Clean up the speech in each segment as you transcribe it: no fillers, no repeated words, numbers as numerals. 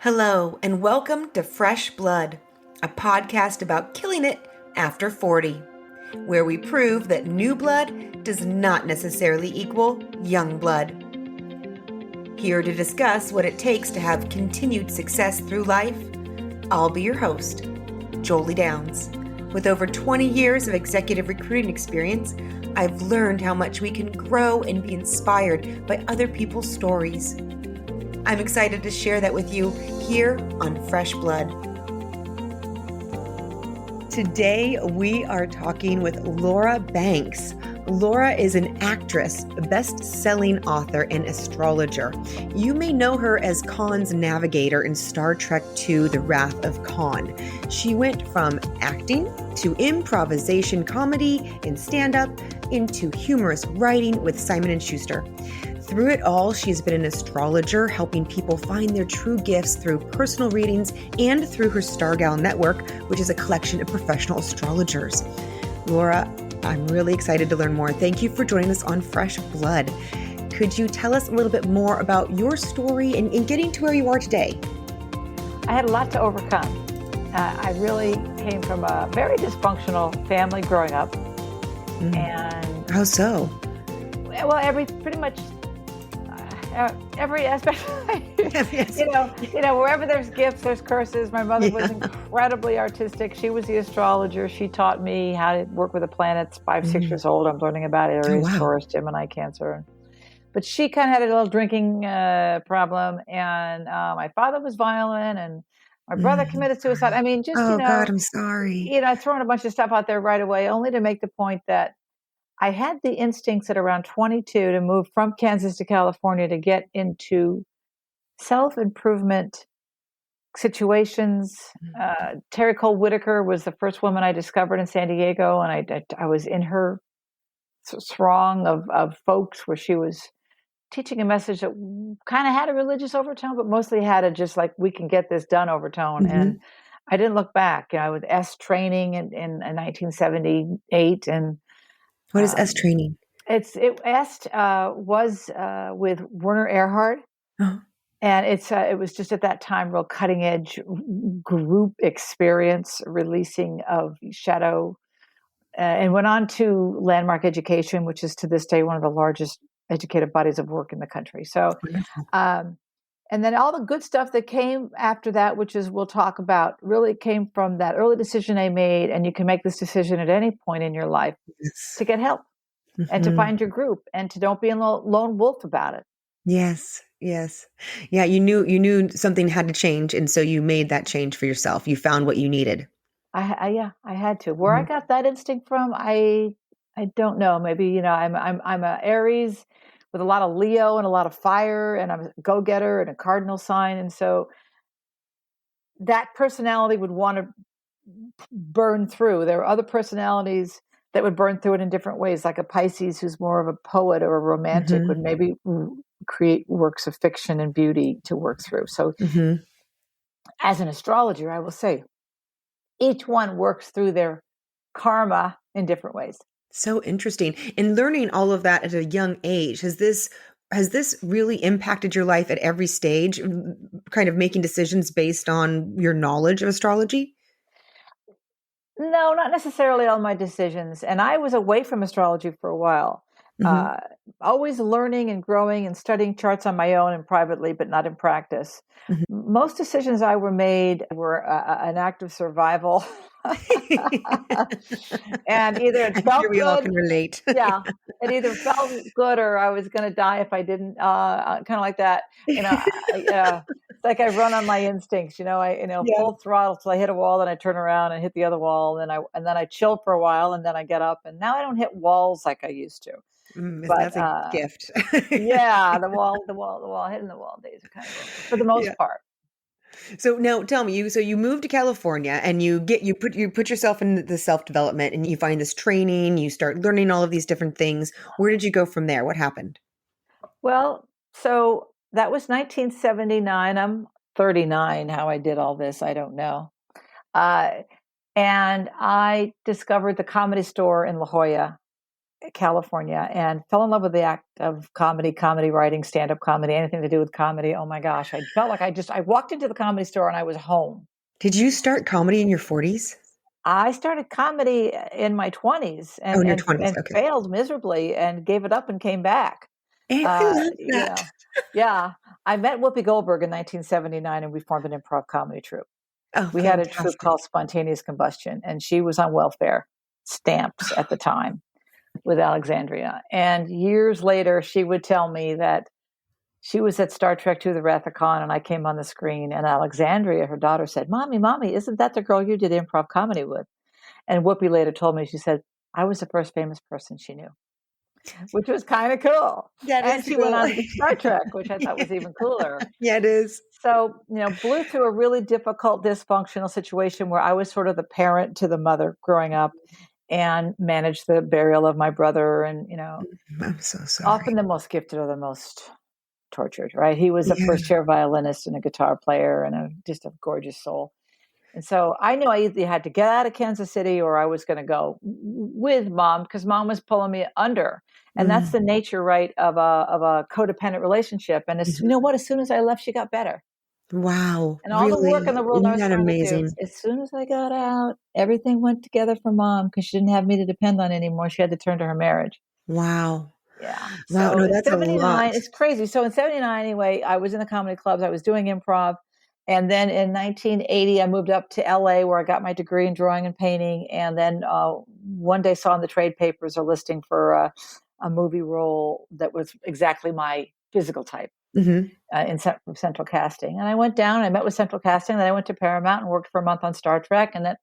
Hello, and welcome to Fresh Blood, a podcast about killing it after 40, where we prove that new blood does not necessarily equal young blood. Here to discuss what it takes to have continued success through life, I'll be your host, Jolie Downs. With over 20 years of executive recruiting experience, I've learned how much we can grow and be inspired by other people's stories. I'm excited to share that with you here on Fresh Blood. Today, we are talking with Laura Banks. Laura is an actress, best-selling author, and astrologer. You may know her as Khan's navigator in Star Trek II: The Wrath of Khan. She went from acting to improvisation comedy and stand-up into humorous writing with Simon and Schuster. Through it all, she's been an astrologer, helping people find their true gifts through personal readings and through her Stargal Network, which is a collection of professional astrologers. Laura, I'm really excited to learn more. Thank you for joining us on Fresh Blood. Could you tell us a little bit more about your story and getting to where you are today? I had a lot to overcome. I really came from a very dysfunctional family growing up. And how so? Well, every aspect, wherever there's gifts, there's curses. My mother was incredibly artistic. She was the astrologer. She taught me how to work with the planets. 6 years old, I'm learning about Aries, Taurus, Gemini, Cancer. But she kind of had a little drinking problem, and my father was violent, and my brother committed suicide. I mean, God, I'm sorry. Throwing a bunch of stuff out there right away, only to make the point that I had the instincts at around 22 to move from Kansas to California to get into self-improvement situations. Terry Cole Whitaker was the first woman I discovered in San Diego, and I was in her throng of folks where she was teaching a message that kind of had a religious overtone, but mostly had a just like, we can get this done overtone. And I didn't look back. I was S training in 1978, and what is S training? S was with Werner Erhard, and it was just at that time real cutting edge group experience, releasing of shadow, and went on to Landmark Education, which is to this day one of the largest educative bodies of work in the country. So, and then all the good stuff that came after that, which is we'll talk about, really came from that early decision I made. And you can make this decision at any point in your life to get help and to find your group and to don't be a lone wolf about it. Yes. Yeah, you knew something had to change. And so you made that change for yourself. You found what you needed. I had to. Where I got that instinct from, I don't know. Maybe, I'm a Aries with a lot of Leo and a lot of fire, and I'm a go-getter and a cardinal sign. And so that personality would want to burn through. There are other personalities that would burn through it in different ways, like a Pisces who's more of a poet or a romantic would maybe create works of fiction and beauty to work through. So as an astrologer, I will say each one works through their karma in different ways. So interesting. And learning all of that at a young age, has this really impacted your life at every stage, kind of making decisions based on your knowledge of astrology? No, not necessarily all my decisions. And I was away from astrology for a while, always learning and growing and studying charts on my own and privately, but not in practice. Most decisions I were made were an act of survival. And either it felt we good, all can relate. Yeah, it either felt good or I was going to die if I didn't. Kind of like that, It's like I run on my instincts, full throttle till I hit a wall, then I turn around and hit the other wall, and then I chill for a while, and then I get up. And now I don't hit walls like I used to. That's a gift. Yeah, the hitting the wall days are kind of over for the most part. So now tell me, you moved to California and you put yourself in the self-development and you find this training, you start learning all of these different things. Where did you go from there? What happened? Well, so that was 1979. I'm 39. How I did all this, I don't know. And I discovered the Comedy Store in La Jolla California, and fell in love with the act of comedy writing, stand-up comedy, anything to do with comedy. Oh my gosh, I felt like I walked into the comedy store and I was home. Did you start comedy in your 40s? I started comedy in my 20s Oh, and in your and 20s. and Okay. failed miserably and gave it up and came back. I love You that. know, yeah. I met Whoopi Goldberg in 1979, and we formed an improv comedy troupe. Oh, We had a troupe fantastic. called Spontaneous Combustion, and she was on welfare stamps at the time with Alexandria. And years later, she would tell me that she was at Star Trek II, The Wrath of Khan, and I came on the screen, and Alexandria, her daughter, said, Mommy, isn't that the girl you did improv comedy with? And Whoopi later told me, she said, I was the first famous person she knew, which was kind of cool. That And is she went cool. on to do Star Trek, which I thought was even cooler. Yeah, it is. So, blew through a really difficult, dysfunctional situation where I was sort of the parent to the mother growing up and managed the burial of my brother. And, I'm so often sorry. the most gifted are the most tortured, right? He was a Yeah. first chair violinist and a guitar player and just a gorgeous soul. And so I knew I either had to get out of Kansas City or I was going to go with mom because mom was pulling me under. And that's Mm, the nature, right, of a codependent relationship. And you know mhm. what? As soon as I left, she got better. Wow, And all the work in really? the world I Isn't was that trying to do, amazing? as soon as I got out, everything went together for mom because she didn't have me to depend on anymore. She had to turn to her marriage. Wow. Yeah. Wow, So no, in that's a lot. 79, it's crazy. So in 79, anyway, I was in the comedy clubs, I was doing improv. And then in 1980, I moved up to LA where I got my degree in drawing and painting. And then one day saw in the trade papers a listing for a movie role that was exactly my physical type Mhm. in Central Casting. And I went down, I met with Central Casting, then I went to Paramount and worked for a month on Star Trek. And that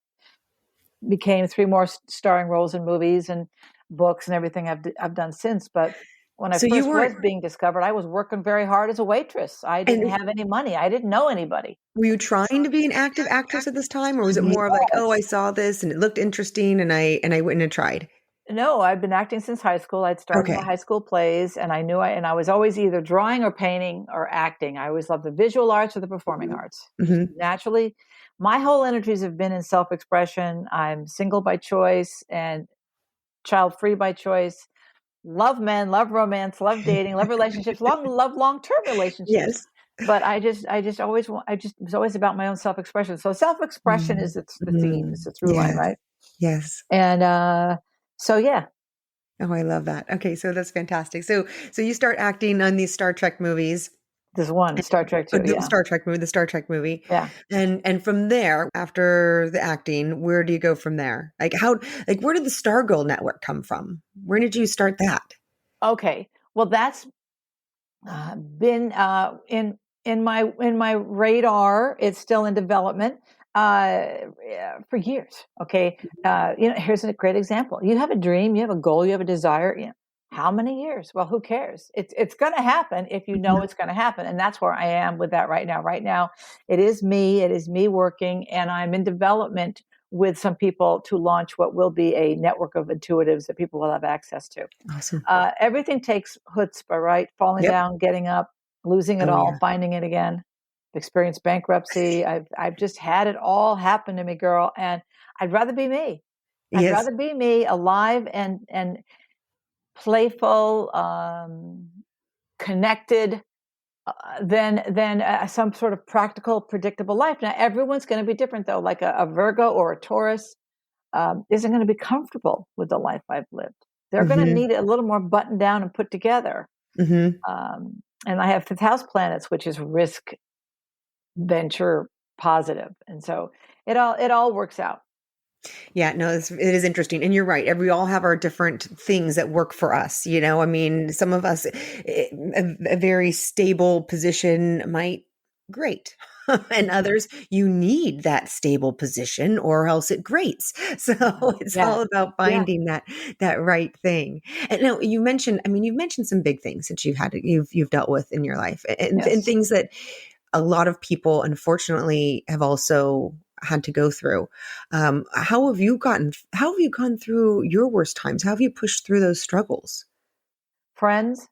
became three more starring roles in movies and books and everything I've done since. But when I So you first was weren't being discovered, I was working very hard as a waitress. I didn't and have any money. I didn't know anybody. were you trying to be an active actress at this time, or was it more of like, "Oh, I Yes. saw this and it looked interesting and I went and tried"? No, I've been acting since high school. I'd started in the Okay. high school plays, and I was always either drawing or painting or acting. I always loved the visual arts or the performing Mhm. arts. Just Mhm. naturally, my whole energies have been in self-expression. I'm single by choice and child free by choice. Love men, love romance, love dating, love relationships, love long-term relationships. Yes. But I just was always about my own self-expression. So self-expression is Mm. the theme, is Mhm. the through line, Yes. right? Yes. And so yeah, Oh, I love that. Okay, so that's fantastic. So you start acting on these Star Trek movies. there's one Star Trek too. The Yeah, Star Trek movie, yeah. and from there, after the acting, where do you go from there? Like, where did the Stargirl Network come from? Where did you start that? Okay. Well, that's been in my radar. It's still in development for years. Okay, here's a great example. You have a dream, you have a goal, you have a desire. How many years? Well, who cares? It's going to happen if you know Mhm, it's going to happen, and that's where I am with that right now. Right now, it is me. It is me working, and I'm in development with some people to launch what will be a network of intuitives that people will have access to. awesome. Everything takes chutzpah, right? Falling Yep. down, getting up, losing it Oh, all, yeah. finding it again. Experienced bankruptcy. I've just had it all happen to me, girl, and I'd rather be me. I'd Yes. rather be me, alive and playful, connected, than some sort of practical, predictable life. Now, everyone's going to be different, though. Like a Virgo or a Taurus isn't going to be comfortable with the life I've lived. They're going to Mhm, need it a little more buttoned down and put together. mhm. And I have fifth house planets, which is risk, venture, positive, and so it all works out. Yeah, no, it is interesting, and you're right. We all have our different things that work for us. I mean, some of us, a very stable position might great, and Mhm. others you need that stable position, or else it grates. So Yeah, it's yeah, all about yeah, finding that right thing. And now you mentioned, I mean, you've mentioned some big things that you've dealt with in your life, and yes. things that a lot of people, unfortunately, have also had to go through. How have you gone through your worst times? How have you pushed through those struggles? Friends,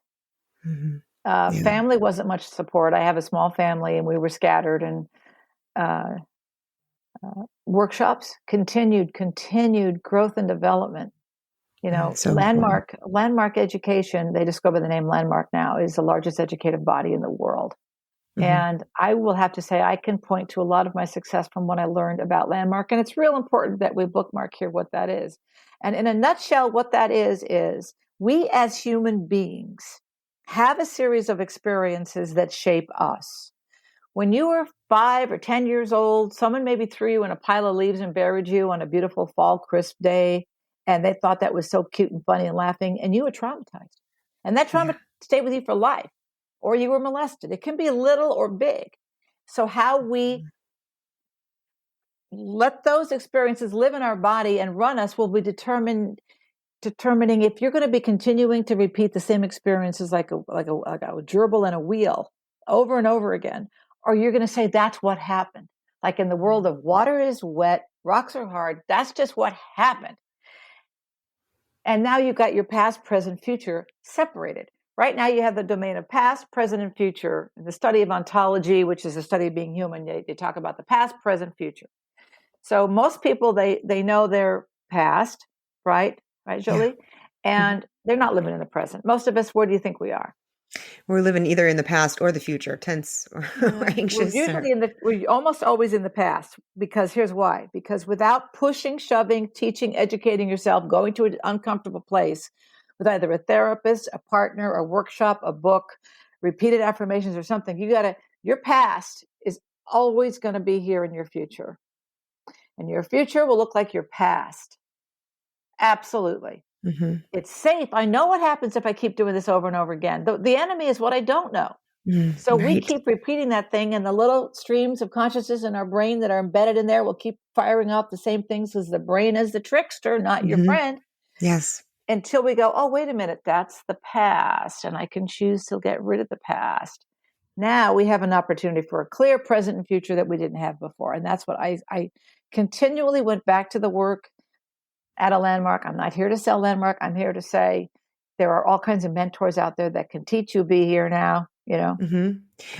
Mhm. Yeah. family wasn't much support. I have a small family, and we were scattered. And uh, workshops, continued growth and development. So important. Landmark education, they just go by the name Landmark now, is the largest educative body in the world. Hmm. And I will have to say, I can point to a lot of my success from what I learned about Landmark. And it's real important that we bookmark here what that is. And in a nutshell, what that is we as human beings have a series of experiences that shape us. When you were 5 or 10 years old, someone maybe threw you in a pile of leaves and buried you on a beautiful fall crisp day. And they thought that was so cute and funny and laughing. And you were traumatized. And that Yeah. trauma stayed with you for life. Or you were molested. It can be little or big. So how we let those experiences live in our body and run us will be determining if you're going to be continuing to repeat the same experiences like a gerbil and a wheel over and over again, or you're going to say that's what happened. Like in the world of water is wet, rocks are hard. That's just what happened. And now you've got your past, present, future separated. Right now you have the domain of past, present, and future. In the study of ontology, which is the study of being human, they talk about the past, present, future. So most people, they know their past, right? Right, Yeah. Jolie? And they're not living in the present. Most of us, where do you think we are? We're living either in the past or the future, tense or anxious or. We're almost always in the past, because here's why. Because without pushing, shoving, teaching, educating yourself, going to an uncomfortable place with either a therapist, a partner, a workshop, a book, repeated affirmations or something, your past is always going to be here in your future. And your future will look like your past. Absolutely. Hmm. It's safe. I know what happens if I keep doing this over and over again. The enemy is what I don't know. So we Right. keep repeating that thing, and the little streams of consciousness in our brain that are embedded in there will keep firing off the same things, as the brain is the trickster, not your Hmm. friend, Yes. until we go, oh, wait a minute, that's the past, and I can choose to get rid of the past. Now we have an opportunity for a clear present and future that we didn't have before. And that's what I continually went back to the work at a Landmark. I'm not here to sell Landmark. I'm here to say there are all kinds of mentors out there that can teach you be here now, Hmm.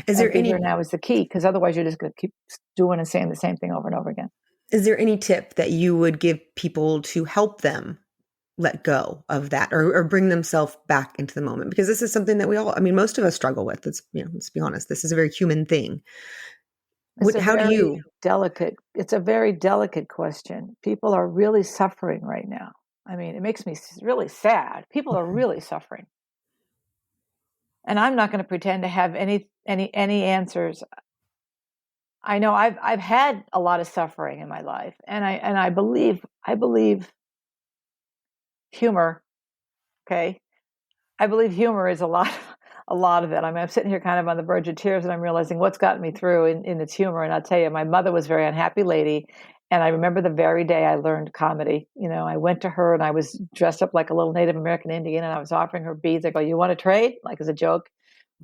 Is and there be here any now is the key, because otherwise you're just going to keep doing and saying the same thing over and over again. is there any tip that you would give people to help them let go of that, or bring themselves back into the moment? Because this is something that most of us struggle with. Let's be honest. This is a very human thing. It's How do you? it's a very delicate question. People are really suffering right now. I mean, it makes me really sad. People are really suffering. And I'm not going to pretend to have any answers. I know I've had a lot of suffering in my life, and I believe humor. Okay, I believe humor is a lot of it. I mean, I'm sitting here kind of on the verge of tears, and I'm realizing what's gotten me through in its humor. And I'll tell you, my mother was a very unhappy lady, and I remember the very day I learned comedy. I went to her and I was dressed up like a little Native American Indian, and I was offering her beads. I go, "You want to trade?" Like as a joke,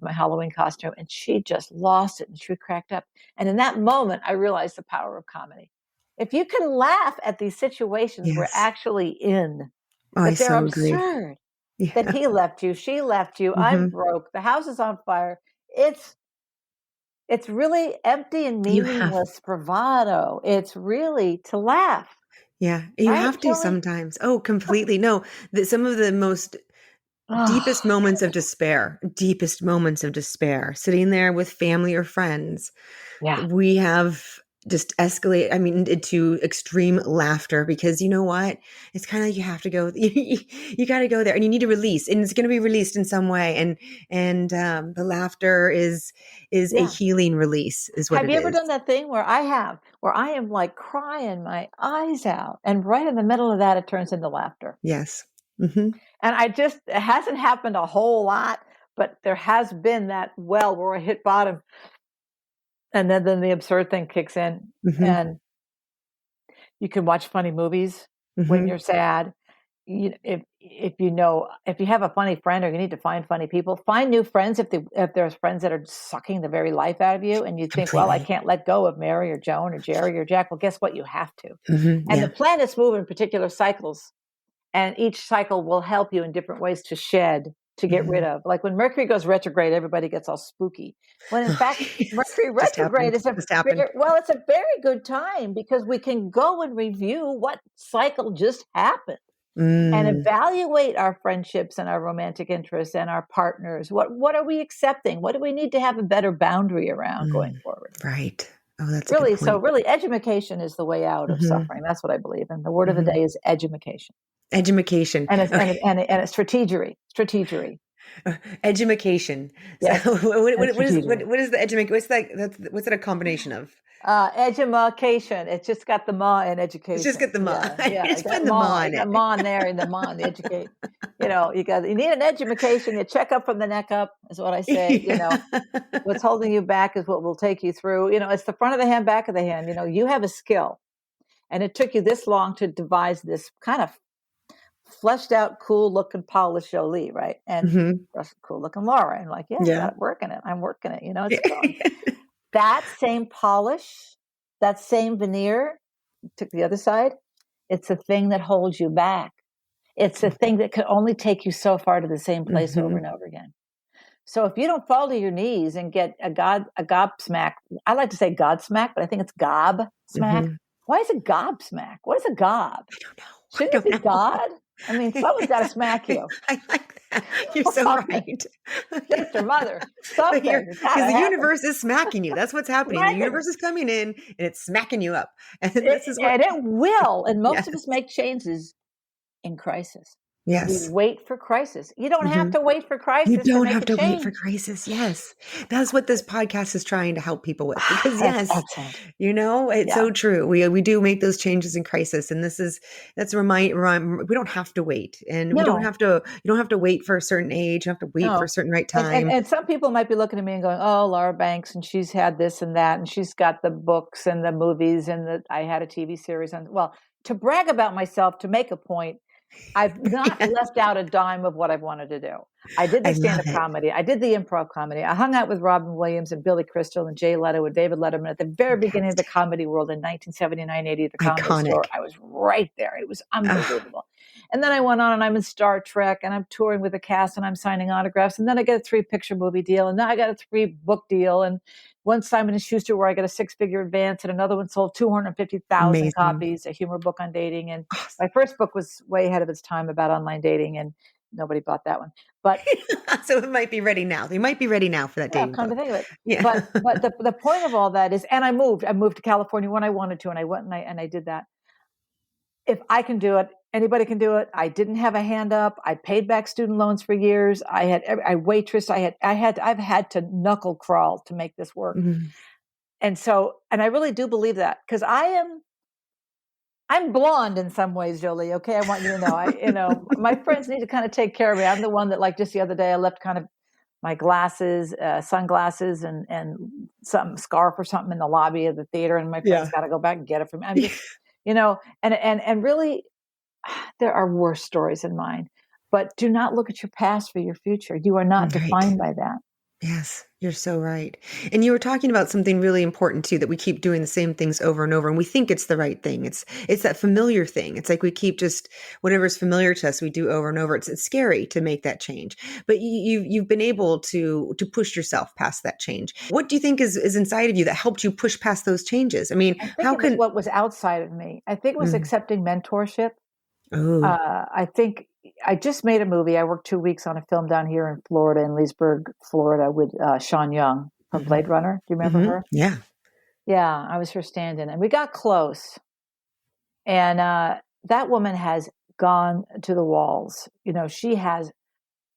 my Halloween costume, and she just lost it and she cracked up. And in that moment, I realized the power of comedy. If you can laugh at these situations we're Yes. actually in, Oh, I that they're so agree. absurd, that Yeah. he left you, she left you, I'm Hmm. broke, the house is on fire. It's really empty and You have. meaningless bravado. It's really to laugh, Yeah, you right, have to Joey? sometimes. Oh, completely. No, some of the most deepest Oh, deepest moments of despair, sitting there with family or friends, yeah. we have just escalate, into extreme laughter, because you know what? It's kind of like you have to go, you got to go there, and you need to release, and it's going to be released in some way. And the laughter is a Yeah. healing release, is what Have it you ever is. done that thing where I am like crying my eyes out, and right in the middle of that, it turns into laughter? Yes. Hmm. And it hasn't happened a whole lot, but there has been that well where I hit bottom, and then the absurd thing kicks in, Hmm. and you can watch funny movies when Hmm. you're sad. If you have a funny friend, or you need to find funny people, find new friends. If there's friends that are sucking the very life out of you, and you think, well, I Completely. can't let go of Mary or Joan or Jerry or Jack. Well, guess what? You have to. Hmm. And the Yeah. planets move in particular cycles, and each cycle will help you in different ways to shed, to get rid Hmm. of. Like when Mercury goes retrograde, everybody gets all spooky. When in fact, Mercury Just retrograde happened. is Just happened. it's a very good time, because we can go and review what cycle just happened. and Mm, evaluate our friendships and our romantic interests and our partners. What are we accepting? What do we need to have a better boundary around going mm, forward? right. Oh, that's a good Really, so point. really, edumacation is the way out of Hmm. suffering. That's what I believe. And the word of the Hmm. day is edumacation. Edumacation. And it's Okay. and it's strategery. Strategery. Edumacation. So Yes. And strategery. what is the edumacation? What's that a combination of? Edumacation. It's just got the ma in Let's just education. get the ma. Yeah, yeah. Just putting the ma You in got it. ma in there and the ma in the educate. You need an education. You check up from the neck up is what I say. Yeah. What's holding you back is what will take you through. It's the front of the hand, back of the hand. You have a skill, and it took you this long to devise this kind of fleshed out, cool looking, polished Jolie, right? And Hmm. cool looking Laura. And like, yeah, Yeah. got it working it. I'm working it. It's going. That same polish, that same veneer, took the other side. It's the thing that holds you back. It's the thing that can only take you so far to the same place over Hmm. and over again. So if you don't fall to your knees and get a gobsmack, I like to say godsmack, but I think it's gob smack. Hmm. Why is it gobsmack? What is a gob? I don't know. I Shouldn't it don't be know. God? I mean, someone's got to smack you. I like that. You're so Something. right. Sister, mother, But something. It's got because to the happen. universe is smacking you. That's what's happening. The Right? universe is coming in and it's smacking you up. And this is what, And it will. And most yes, of us make changes in crisis. We yes. wait for crisis. You don't have Hmm. to wait for You crisis to don't make have a to wait for change. crisis. Yes. That's what this podcast is trying to help people with because That's yes, excellent. it's Yeah. so true. We do make those changes in crisis. And that's a we don't have to wait. And No, you don't have to wait for a certain age. You don't have to wait for a no. certain right And, and time. and some people might be looking at me and going, "Oh, Laura Banks, and she's had this and that, and she's got the books and the movies, and I had a TV series on." Well, to brag about myself, to make a point, I've not Yeah. left out a dime of what I've wanted to do. I did I the love stand-up it. comedy. I did the improv comedy. I hung out with Robin Williams and Billy Crystal and Jay Leno and David Letterman at the very beginning of the Fantastic. comedy world in 1979, 80 at the Comedy Store. Iconic. I was right there. It was Ah, unbelievable. And then I went on and I'm in Star Trek and I'm touring with the cast and I'm signing autographs. And then I get a 3-picture movie deal. And now I got a 3-book deal. And one Simon and Schuster where I got a 6-figure advance and another one sold 250,000 amazing. copies, a humor book on dating. And Awesome. my first book was way ahead of its time about online dating, and nobody bought that one. But So it might be ready now. They might be ready now for that yeah, dating come to book. think of it. Yeah. But the point of all that is, and I moved. I moved to California when I wanted to, and I went and I did that. If I can do it, anybody can do it. I didn't have a hand up. I paid back student loans for years. I waitress. I've had to knuckle crawl to make this work. Mhm. And I really do believe that because I'm blonde in some ways, Jolie. Okay, I want you to know. My friends need to kind of take care of me. I'm the one that, like, just the other day, I left kind of my glasses, sunglasses, and some scarf or something in the lobby of the theater, and my friends Yeah. got to go back and get it from me. I'm just, and really, there are worse stories in mine. But do not look at your past for your future. You are not Right. defined by that. Yes, you're so right. And you were talking about something really important too, that we keep doing the same things over and over and we think it's the right thing. It's that familiar thing. It's like we keep just whatever's familiar to us, we do over and over. It's scary to make that change. But you've been able to push yourself past that change. What do you think is inside of you that helped you push past those changes? I mean, I think how it was can what was outside of me. I think it was mm, accepting mentorship. oh, I think I just made a movie. I worked 2 weeks on a film down here in Florida, in Leesburg, Florida, with Sean Young from hmm, Blade Runner. Do you remember hmm, her? yeah. Yeah, I was her stand-in, and we got close. And that woman has gone to the walls. She has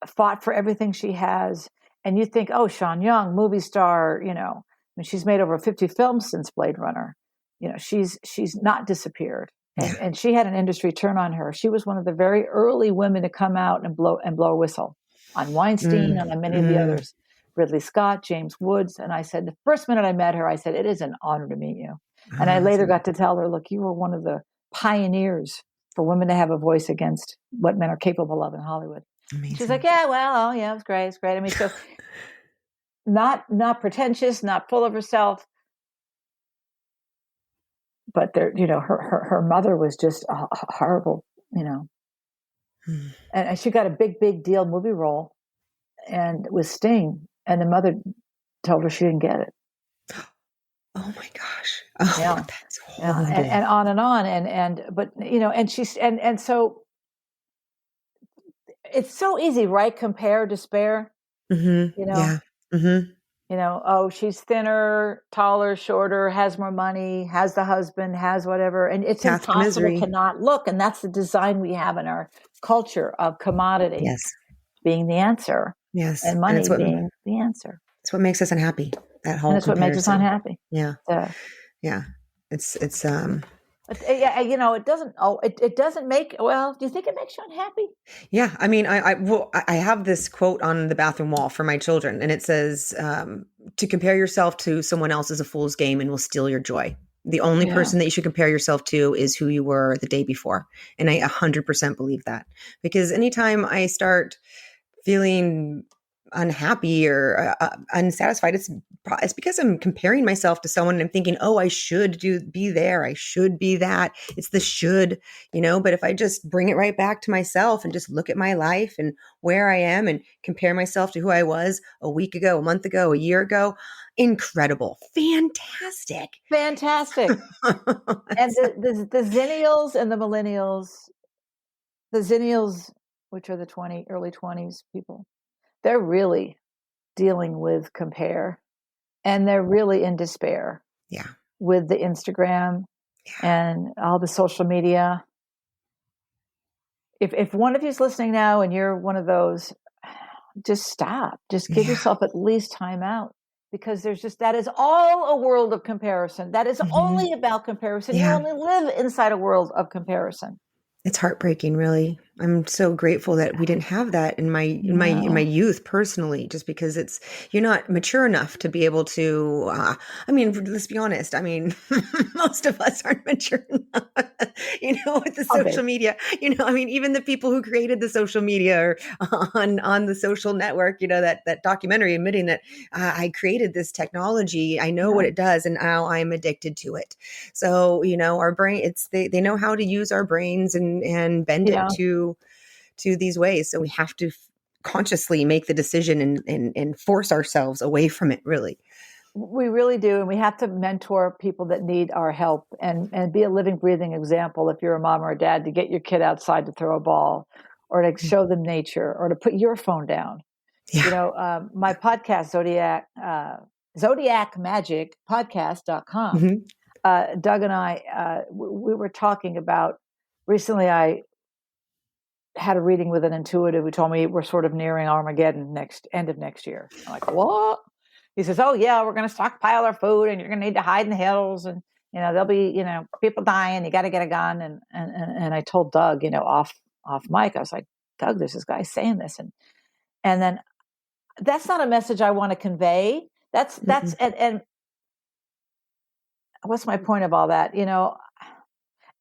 fought for everything she has. And you think, oh, Sean Young, movie star. And she's made over 50 films since Blade Runner. She's not disappeared. Yeah. And she had an industry turn on her. She was one of the very early women to come out and blow a whistle on Weinstein Mm, and on many of the mm. others, Ridley Scott, James Woods. And I said, the first minute I met her, I said, it is an honor to meet you. And I Ah, later got to tell her, look, you were one of the pioneers for women to have a voice against what men are capable of in Hollywood. She's like, amazing. yeah, well, oh yeah, it was great. It's great. I mean, so not pretentious, not full of herself, but her mother was just horrible, Mm. and she got a big deal movie role and with Sting, and the mother told her she didn't get it. Oh my gosh. Oh, Yeah. that's Yeah, horrible. and on, and but and she's and so it's so easy, right? Compare, despair, you know, Yeah. Hmm. oh, she's thinner, taller, shorter, has more money, has the husband, has whatever. And it's Path to impossible to misery. not look. And that's the design we have in our culture of commodity Yes. being the answer Yes. and And money being the answer. it's what makes us unhappy. That And whole it's what makes us comparison. unhappy. Yeah. So, Yeah. It's yeah, it doesn't, it doesn't make, well, do you think it makes you unhappy? yeah. I mean, I have this quote on the bathroom wall for my children, and it says, to compare yourself to someone else is a fool's game and will steal your joy. The only Yeah. person that you should compare yourself to is who you were the day before. And I 100% believe that, because anytime I start feeling unhappy or unsatisfied, it's because I'm comparing myself to someone and I'm thinking, oh, I should be there, I should be that. It's the should, but if I just bring it right back to myself and just look at my life and where I am and compare myself to who I was a week ago, a month ago, a year ago, incredible, fantastic. And the zennials and the zennials, which are the early 20s people, they're really dealing with compare, and they're really in despair Yeah. with the Instagram and all the social media. If one of you is listening now and you're one of those, just stop. Just give Yeah. yourself at least time out, because that is all a world of comparison. That is Mhm. only about comparison. You Yeah. only live inside a world of comparison. It's heartbreaking, really. I'm so grateful that we didn't have that in my No. youth personally, just because you're not mature enough to be able to. I mean, let's be honest. I mean, most of us aren't mature enough, with the Okay. social media. I mean, even the people who created the social media or on the social network, that documentary admitting that I created this technology. I know what Yeah. it does, and now I'm addicted to it. So, our brain, they know how to use our brains and bend it Yeah. to these ways. So we have to consciously make the decision and force ourselves away from it, really. We really do. And we have to mentor people that need our help and be a living, breathing example. If you're a mom or a dad, to get your kid outside to throw a ball, or to show them nature, or to put your phone down. Yeah. My podcast, Zodiac Magic Podcast.com. Hmm. Doug and I, we were talking about recently. I had a reading with an intuitive who told me we're sort of nearing Armageddon end of next year. I'm like, what? He says, oh yeah, we're going to stockpile our food, and you're going to need to hide in the hills, and there'll be people dying. You got to get a gun. And I told Doug, off mic, I was like, Doug, there's this guy saying this, and then that's not a message I want to convey. That's Mm-mm. and what's my point of all that?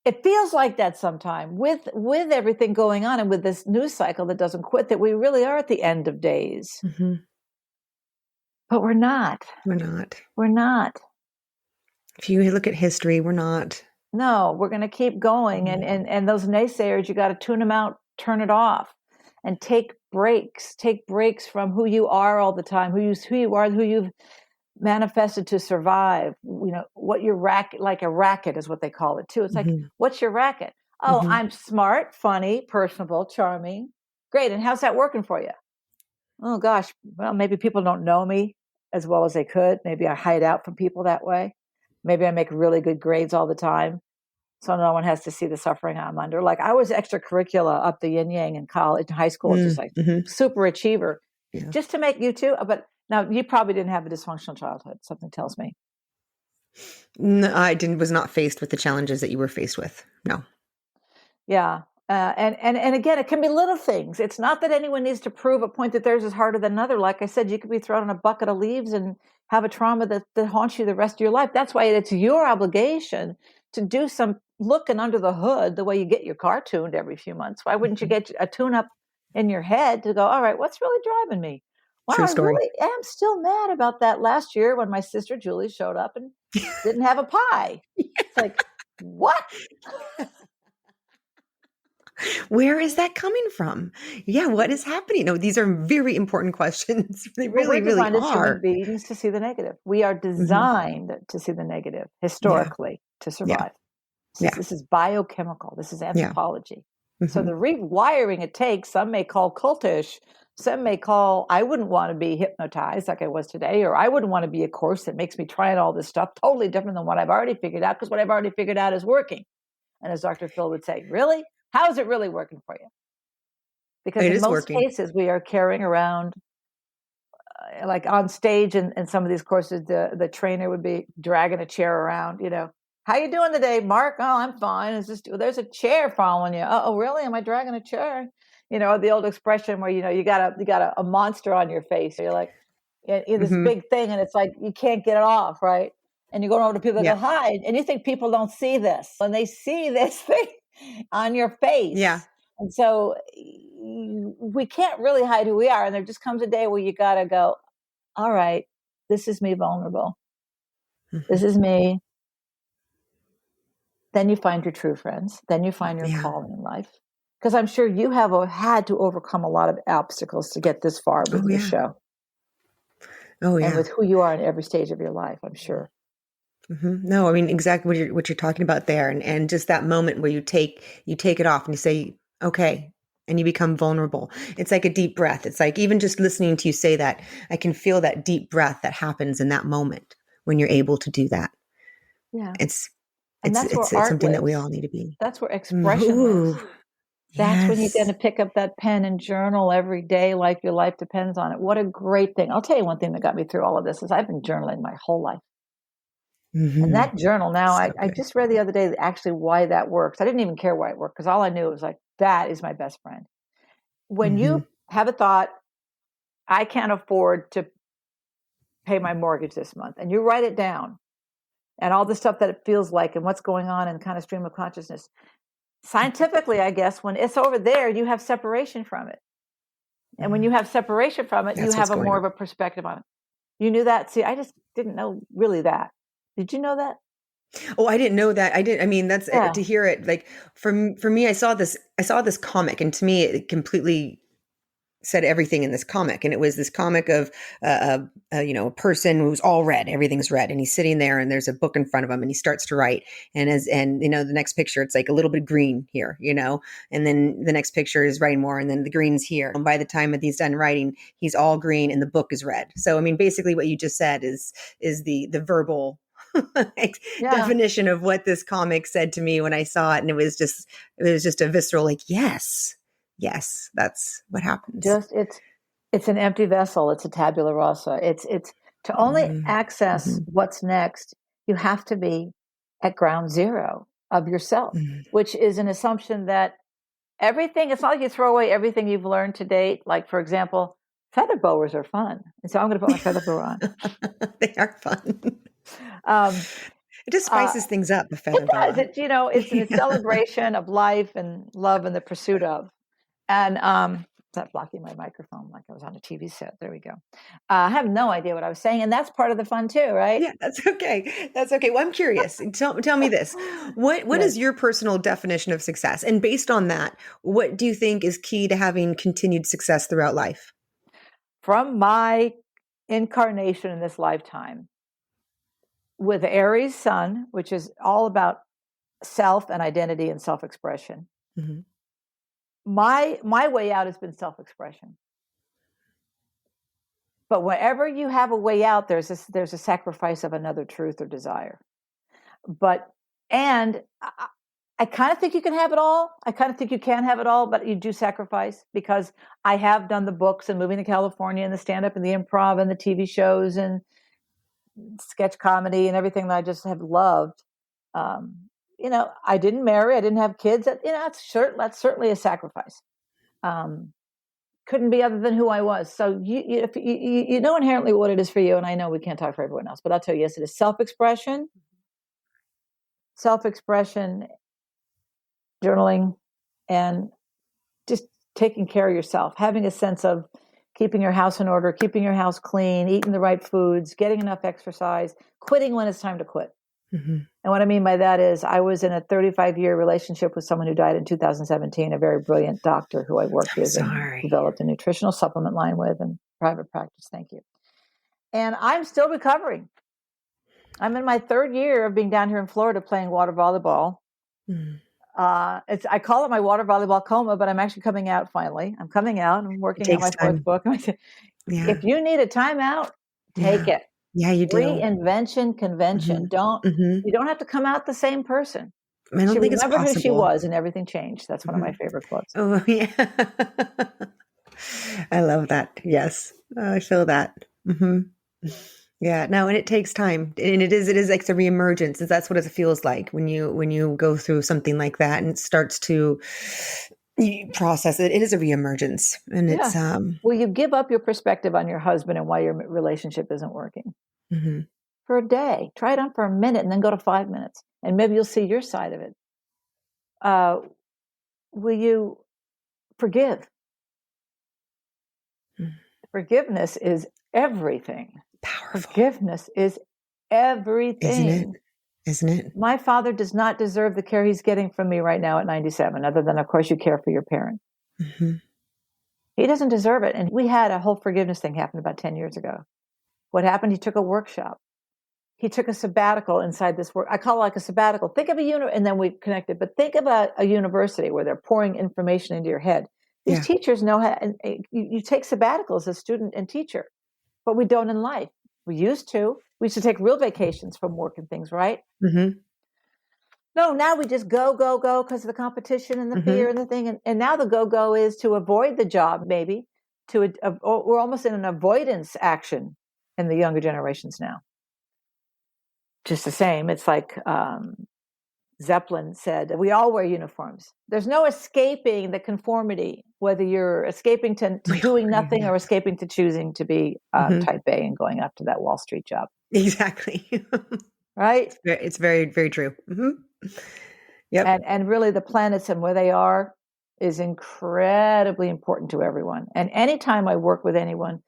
It feels like that sometime with everything going on and with this news cycle that doesn't quit, that we really are at the end of days. Hmm. But we're not. We're not. We're not. If you look at history, we're not. No, we're going to keep going. Mhm. And those naysayers, you got to tune them out, turn it off, and take breaks. Take breaks from who you are all the time, who you are, who you've manifested to survive. What your racket, like a racket is what they call it too. It's like, Mhm. what's your racket? Oh, Mhm. I'm smart, funny, personable, charming. Great. And how's that working for you? Oh gosh, well, maybe people don't know me as well as they could. Maybe I hide out from people that way. Maybe I make really good grades all the time, so no one has to see the suffering I'm under. Like, I was extracurricular up the yin yang in college, high school, just like Mhm. super achiever, Yeah. just to make you too. But now you probably didn't have a dysfunctional childhood. Something tells me. No, was not faced with the challenges that you were faced with. No. Yeah. And again, it can be little things. It's not that anyone needs to prove a point that theirs is harder than another. Like I said, you could be thrown in a bucket of leaves and have a trauma that haunts you the rest of your life. That's why it's your obligation to do some looking under the hood, the way you get your car tuned every few months. Why wouldn't you Mhm. get a tune up in your head to go, all right, what's really driving me? Wow, True I story. really am still mad about that last year when my sister Julie showed up and didn't have a pie. It's like, what? Where is that coming from? Yeah, what is happening? No, these are very important questions. They Well, we're really, really designed as human are. beings to see the negative. We are Mhm. designed to see the negative Yeah. historically to Yeah. survive. Yeah. This is biochemical. This is Yeah. anthropology. So the rewiring it takes, some may call cultish, some may call, I wouldn't want to be hypnotized like I was today, or I wouldn't want to be a course that makes me try all this stuff totally different than what I've already figured out, because what I've already figured out is working. And as Dr. Phil would say, really? How is it really working for you? Because It in is most working. cases, we are carrying around, like on stage in some of these courses, the trainer would be dragging a chair around, how you doing today, Mark? Oh, I'm fine. There's a chair following you. Oh, really? Am I dragging a chair? The old expression where, you got a monster on your face. You're like, this big thing, and it's like, you can't get it off. Right. And you're going over to people that Yeah. go, hi. And you think people don't see this when they see this thing on your Yeah. face. And so we can't really hide who we are. And there just comes a day where you got to go, all right, this is me vulnerable. This is me. Then you find your true friends. Then you find your calling in life. Because I'm sure you have had to overcome a lot of obstacles to get this far with your show. Oh, yeah. And with who you are in every stage of your life, I'm sure. No, I mean, exactly what you're talking about there. And just that moment where you take it off and you say, okay, and you become vulnerable. It's like a deep breath. It's like, even just listening to you say that, I can feel that deep breath that happens in that moment when you're able to do that. Yeah. It's that's where it's art something lives. that we all need to be. That's where expression lives. That's when you're going to pick up that pen and journal every day like your life depends on it. What a great thing. I'll tell you one thing that got me through all of this is I've been journaling my whole life. And that journal now, I just read the other day actually why that works. I didn't even care why it worked, because all I knew was like, that is my best friend. When you have a thought, I can't afford to pay my mortgage this month, and you write it down and all the stuff that it feels like and what's going on in kind of stream of consciousness. Scientifically, I guess, when it's over there, you have separation from it. And when you have separation from it, you have a more of a perspective on it. You knew that? See, I just didn't know really that. Did you know that? Oh, I didn't know that. I mean, that's to hear it. Like for me, I saw this comic, and to me, it completely said everything in this comic. And it was this comic of a person who's all red, everything's red, and he's sitting there and there's a book in front of him and he starts to write. And the next picture, it's like a little bit of green here, and then the next picture is writing more, and then the green's here. And by the time that he's done writing, he's all green and the book is red. So, I mean, basically what you just said is the verbal definition of what this comic said to me when I saw it. And it was just a visceral, like, yes, that's what happens. It's an empty vessel. It's a tabula rasa. It's to only access what's next, you have to be at ground zero of yourself, which is an assumption that everything, it's not like you throw away everything you've learned to date. Like, for example, feather boas are fun. And so I'm going to put my feather boa on. They are fun. It just spices things up. A feather boa. It does. It's a celebration of life and love and the pursuit of. And that's blocking my microphone like I was on a TV set. There we go. I have no idea what I was saying. And that's part of the fun too, right? Yeah, that's okay. That's okay. Well, I'm curious. Tell me this. What is your personal definition of success? And based on that, what do you think is key to having continued success throughout life? From my incarnation in this lifetime with Aries sun, which is all about self and identity and self-expression. My way out has been self-expression. But whenever you have a way out, there's a sacrifice of another truth or desire. And I kind of think you can have it all. I kind of think you can have it all, but you do sacrifice, because I have done the books and moving to California and the stand-up and the improv and the TV shows and sketch comedy and everything that I just have loved. I didn't marry. I didn't have kids. That's certainly a sacrifice. Couldn't be other than who I was. So you know inherently what it is for you, and I know we can't talk for everyone else, but I'll tell you, yes, it is self-expression, journaling, and just taking care of yourself, having a sense of keeping your house in order, keeping your house clean, eating the right foods, getting enough exercise, quitting when it's time to quit. And what I mean by that is I was in a 35-year relationship with someone who died in 2017, a very brilliant doctor who I worked with and developed a nutritional supplement line with and private practice. Thank you. And I'm still recovering. I'm in my third year of being down here in Florida playing water volleyball. I call it my water volleyball coma, but I'm actually coming out finally. I'm coming out. I'm It working on takes my fourth time. book. Yeah. If you need a timeout, take Yeah. it. Yeah, you do. Reinvention convention. Mhm. Mhm. You don't have to come out the same person. I don't She think it's remembered who she possible. was and everything changed. That's one of my Mhm. favorite quotes. Oh, yeah. I love that. Yes. Oh, I feel that. Yeah, no, and it takes time. And it is like the reemergence. That's what it feels like when you go through something like that and it starts to you process it. It is a reemergence. And Yeah. it's Will you give up your perspective on your husband and why your relationship isn't working mhm. for a day? Try it on for a minute and then go to 5 minutes, and maybe you'll see your side of it. Uh, will you forgive? Mm. Forgiveness is everything. Powerful, Forgiveness is isn't it? everything. Isn't it? My father does not deserve the care he's getting from me right now at 97, other than, of course, you care for your parent. Mhm. He doesn't deserve it. And we had a whole forgiveness thing happen about 10 years ago. What happened? He took a workshop. He took a sabbatical inside this work. I call it like a sabbatical. Think of and then we connected, but think about a university where they're pouring information into your head. These Yeah. teachers know how, and you take sabbaticals as student and teacher, but we don't in life. We used to. We used to take real vacations from work and things, right? Mhm. No, now we just go, go, go because of the competition and the fear Mhm. and the thing. And now the go, go is to avoid the job, maybe. We're almost in an avoidance action in the younger generations now. Just the same. It's like Zeppelin said, we all wear uniforms. There's no escaping the conformity, whether you're escaping to We doing are, nothing yeah. or escaping to choosing to be Mhm. type A and going up to that Wall Street job. Exactly. Right? It's very, very true. Yep. And really the planets and where they are is incredibly important to everyone. And anytime I work with anyone,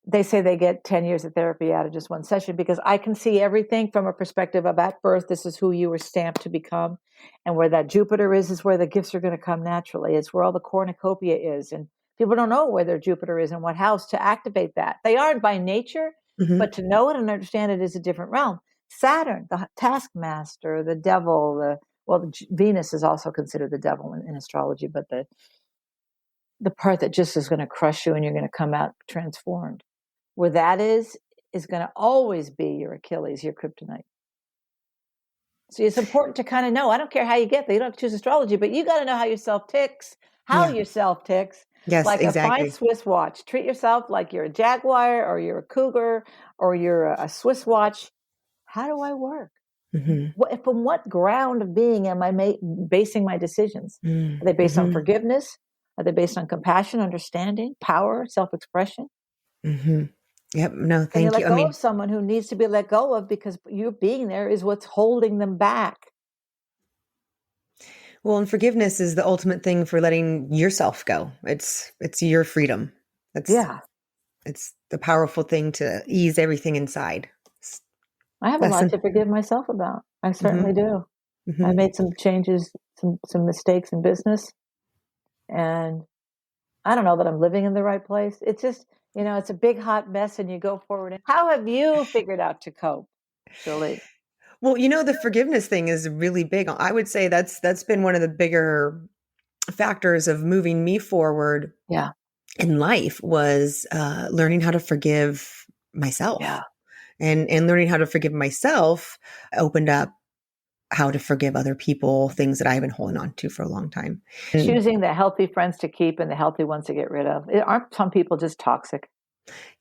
they say they get 10 years of therapy out of just one session, because I can see everything from a perspective of at birth, this is who you were stamped to become. And where that Jupiter is where the gifts are going to come naturally. It's where all the cornucopia is. And people don't know where their Jupiter is and what house to activate that. They aren't by nature, but Mhm. to know it and understand it is a different realm. Saturn, the taskmaster, the devil, Venus is also considered the devil in astrology, but the part that just is going to crush you and you're going to come out transformed. Where that is going to always be your Achilles, your kryptonite. So it's important to kind of know. I don't care how you get there. You don't have to choose astrology, but you got to know how yourself ticks, Yeah. Yes, like a fine exactly. Swiss watch. Treat yourself like you're a Jaguar or you're a Cougar or you're a Swiss watch. How do I work? Mhm. From what ground of being am I basing my decisions? Are they based on Mhm. forgiveness? Are they based on compassion, understanding, power, self-expression? Mhm. Yep. No, Can you thank you. let I go mean, of someone who needs to be let go of because you being there is what's holding them back? well, and forgiveness is the ultimate thing for letting yourself go. It's your freedom. It's Yeah, it's the powerful thing to ease everything inside. It's I have a that lot to simple. forgive myself about. I certainly Mhm. do. I Mhm. made some changes, some mistakes in business, and I don't know that I'm living in the right place. It's just, it's a big hot mess and you go forward. How have you figured out to cope, Julie? Well, the forgiveness thing is really big. I would say that's been one of the bigger factors of moving me forward Yeah. in life was learning how to forgive Yeah. myself, and learning how to forgive myself opened up how to forgive other people, things that I've been holding on to for a long time. And Choosing the healthy friends to keep and the healthy ones to get rid of. Aren't some people just toxic?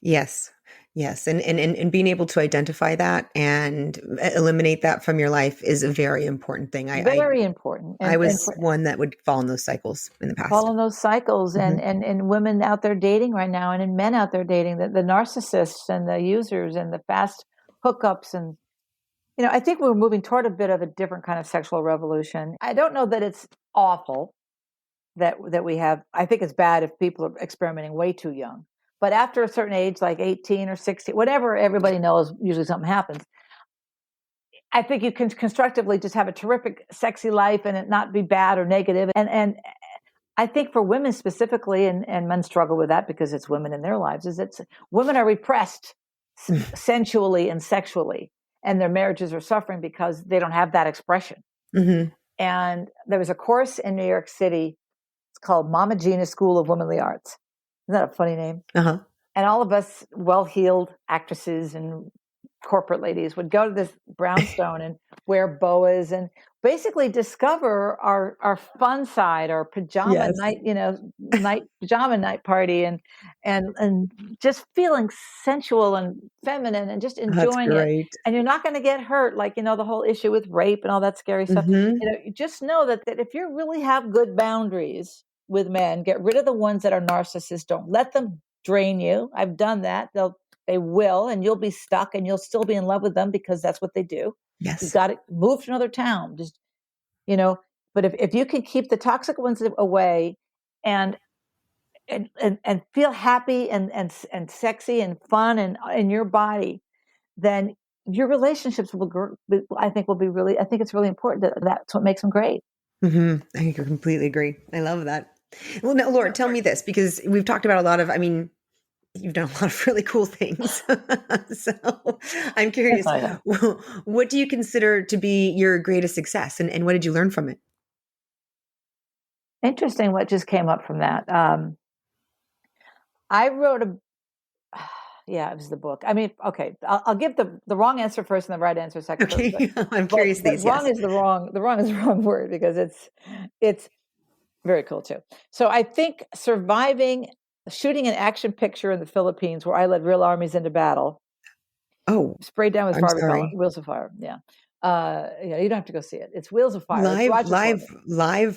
yes, yes, and being able to identify that and eliminate that from your life is a very important thing. Very important. I And was for one that would fall in those cycles in the past. following those cycles, Hmm. and women out there dating right now, and in men out there dating, the narcissists and the users and the fast hookups. And I think we're moving toward a bit of a different kind of sexual revolution. I don't know that it's awful that we have. I think it's bad if people are experimenting way too young, but after a certain age, like 18 or 16, whatever, everybody knows usually something happens. I think you can constructively just have a terrific sexy life and it not be bad or negative. And I think for women specifically, and men struggle with that because it's women in their lives, is that women are repressed sensually and sexually, and their marriages are suffering because they don't have that expression. Hmm. And there was a course in New York City. It's called Mama Gina's School of Womanly Arts. Isn't that a funny name? Uh-huh. And all of us well-heeled actresses and corporate ladies would go to this brownstone and wear boas and basically discover our fun side, our pajama Yes. night, pajama night party, and just feeling sensual and feminine and just That's enjoying it. great. And you're not going to get hurt, like, the whole issue with rape and all that scary stuff. Mm-hmm. You just know that if you really have good boundaries with men, get rid of the ones that are narcissists. Don't let them drain you. I've done that. They will, and you'll be stuck, and you'll still be in love with them because that's what they do. Yes. You got to move to another town. Just, but if you can keep the toxic ones away and feel happy and sexy and fun and in your body, then your relationships I think it's really important that's what makes them great. Mm-hmm. I completely agree. I love that. Well, now, Laura, tell me this, because we've talked about a lot of, you've done a lot of really cool things. So I'm curious, what do you consider to be your greatest success, and what did you learn from it? Interesting what just came up from that. I wrote it was the book. Okay, I'll give the wrong answer first and the right answer second. Okay, I'm curious. The wrong is the wrong word, because it's very cool too. So I think surviving shooting an action picture in the Philippines where I led real armies into battle. Oh, sprayed down with wheels of fire. Yeah. You don't have to go see it. It's Wheels of Fire. Live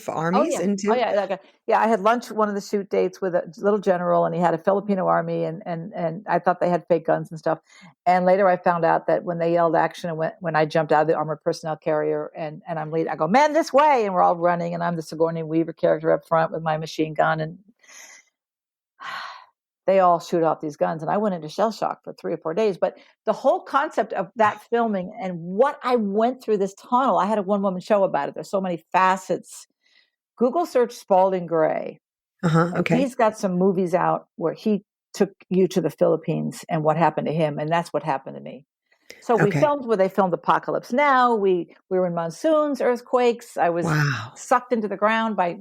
armies into. Oh yeah. I had lunch one of the shoot dates with a little general, and he had a Filipino army, and I thought they had fake guns and stuff. And later I found out that when they yelled action, and when I jumped out of the armored personnel carrier and I'm leading, I go, "Man, this way!" And we're all running, and I'm the Sigourney Weaver character up front with my machine gun, and they all shoot off these guns, and I went into shell shock for 3 or 4 days. But the whole concept of that filming and what I went through this tunnel, I had a one-woman show about it. There's so many facets. Google search Spalding Gray. Okay. He's got some movies out where he took you to the Philippines and what happened to him, and that's what happened to me. So we filmed where they filmed Apocalypse Now. We were in monsoons, earthquakes. I was sucked into the ground by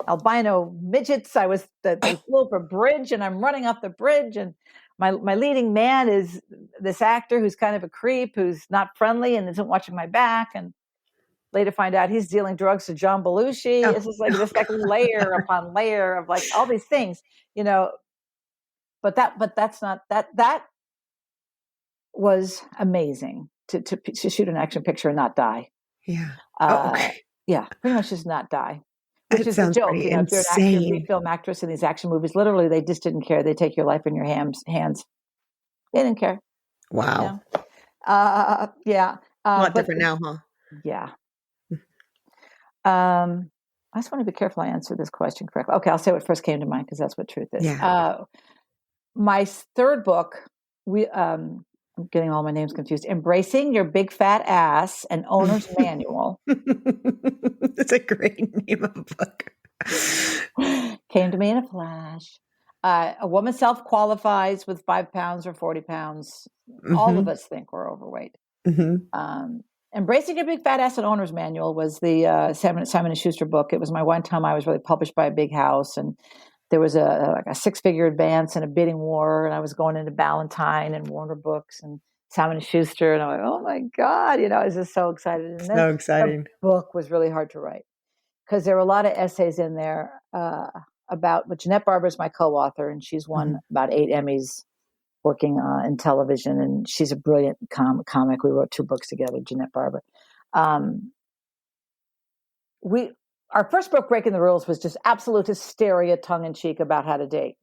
albino midgets. They flew over a bridge, and I'm running up the bridge, and my leading man is this actor who's kind of a creep, who's not friendly and isn't watching my back. And later find out he's dealing drugs to John Belushi. It's just like this layer upon layer of like all these things, But that's not that was amazing to shoot an action picture and not die. Yeah. Yeah, pretty much just not die. Which is a joke. If you're an actor, free film actress in these action movies, literally they just didn't care. They take your life in your hands. They didn't care. Wow. Yeah. A lot different now, huh? Yeah. I just want to be careful I answer this question correctly. Okay, I'll say what first came to mind because that's what truth is. Yeah. My third book, I'm getting all my names confused. Embracing Your Big Fat Ass, an Owner's Manual. That's a great name of a book. Came to me in a flash. A woman self-qualifies with 5 pounds or 40 pounds. Mm-hmm. All of us think we're overweight. Mm-hmm. Embracing Your Big Fat Ass, an Owner's Manual was the Simon and Schuster book. It was my one time I was really published by a big house, and there was a 6-figure advance and a bidding war, and I was going into Ballantine and Warner Books and Simon and Schuster, and I'm like, oh my God, I was just so excited. And so exciting. The book was really hard to write because there were a lot of essays in there but Jeanette Barber is my co-author, and she's won about 8 Emmys working in television, and she's a brilliant comic. We wrote 2 books together, Jeanette Barber. Our first book, Breaking the Rules, was just absolute hysteria, tongue-in-cheek about how to date.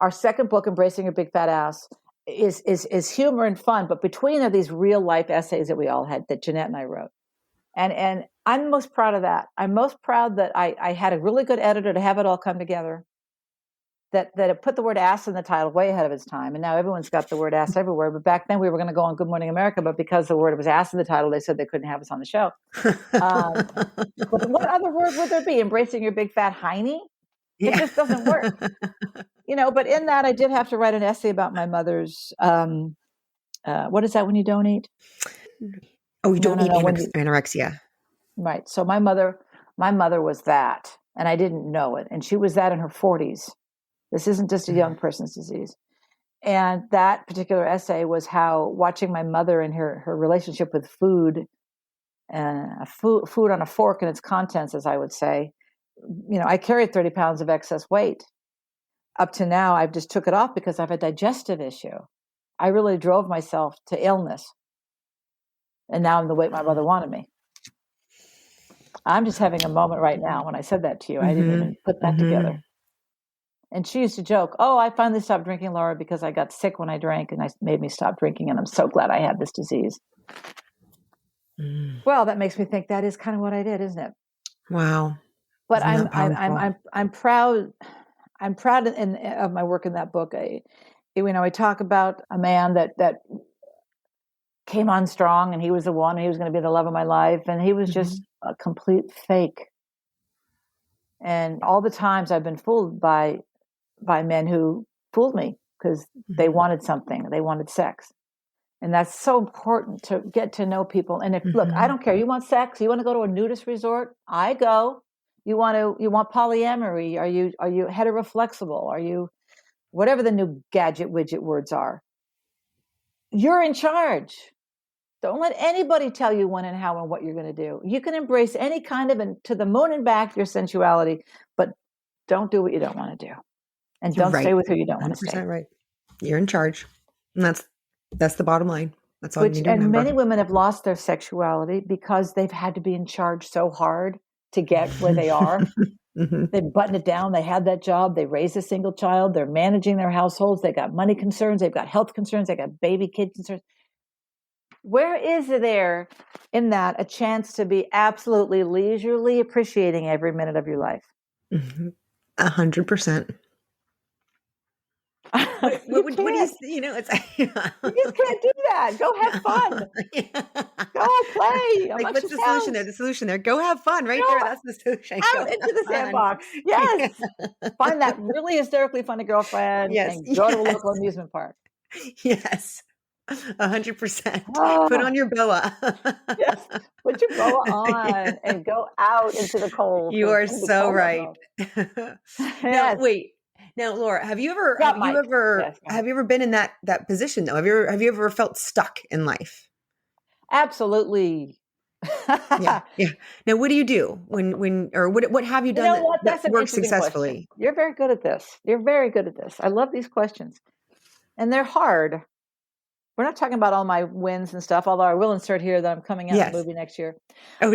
Our second book, Embracing Your Big Fat Ass, is humor and fun, but between are these real-life essays that we all had, that Jeanette and I wrote. And I'm most proud of that. I'm most proud that I had a really good editor to have it all come together, that it put the word ass in the title way ahead of its time. And now everyone's got the word ass everywhere. But back then we were going to go on Good Morning America, but because the word was ass in the title, they said they couldn't have us on the show. But what other word would there be? Embracing Your Big Fat Hiney? It just doesn't work. But in that I did have to write an essay about my mother's, what is that when you don't eat? Oh, you don't eat anorexia. Right. So my mother was that, and I didn't know it. And she was that in her 40s. This isn't just a young person's disease. And that particular essay was how watching my mother and her relationship with food, food on a fork and its contents, as I would say. I carried 30 pounds of excess weight. Up to now, I've just took it off because I have a digestive issue. I really drove myself to illness. And now I'm the weight my mother wanted me. I'm just having a moment right now. When I said that to you, I didn't even put that together. And she used to joke, "Oh, I finally stopped drinking, Laura, because I got sick when I drank and I made me stop drinking. And I'm so glad I had this disease." Well, that makes me think that is kind of what I did, isn't it? Wow. But Isn't that powerful? I'm proud. I'm proud of my work in that book. I talk about a man that came on strong, and he was the one. And he was going to be the love of my life, and he was just a complete fake. And all the times I've been fooled by men who fooled me because they wanted something, they wanted sex. And that's so important to get to know people. And look, I don't care. You want sex? You want to go to a nudist resort? I go. You want polyamory? Are you heteroflexible? Are you whatever the new gadget widget words are? You're in charge. Don't let anybody tell you when and how and what you're going to do. You can embrace any kind of, and to the moon and back, your sensuality, but don't do what you don't want to do. And don't stay with who you don't want to stay. Right. You're in charge. And that's the bottom line. That's all you need to And remember. many women have lost their sexuality because they've had to be in charge so hard to get where they are. They buttoned it down. They had that job. They raised a single child. They're managing their households. They got money concerns. They've got health concerns. They got baby kid concerns. Where is there in that a chance to be absolutely leisurely appreciating every minute of your life? 100%. What do you, it's you just can't do that. Go have fun. Go play. Like, what's the solution there? The solution there. Go have fun right there. That's the solution. Out into the sandbox. Yes. Find that really hysterically funny girlfriend and go to a local amusement park. Yes. 100%. Put on your boa. Yes. Put your boa on and go out into the cold. You are so right. Now, wait. Now, Laura, have you ever been in that position though? Have you ever felt stuck in life? Absolutely. Yeah. Now, what do you do what have you done that works successfully? Question. You're very good at this. I love these questions, and they're hard. We're not talking about all my wins and stuff, although I will insert here that I'm coming out in a movie next year. Oh,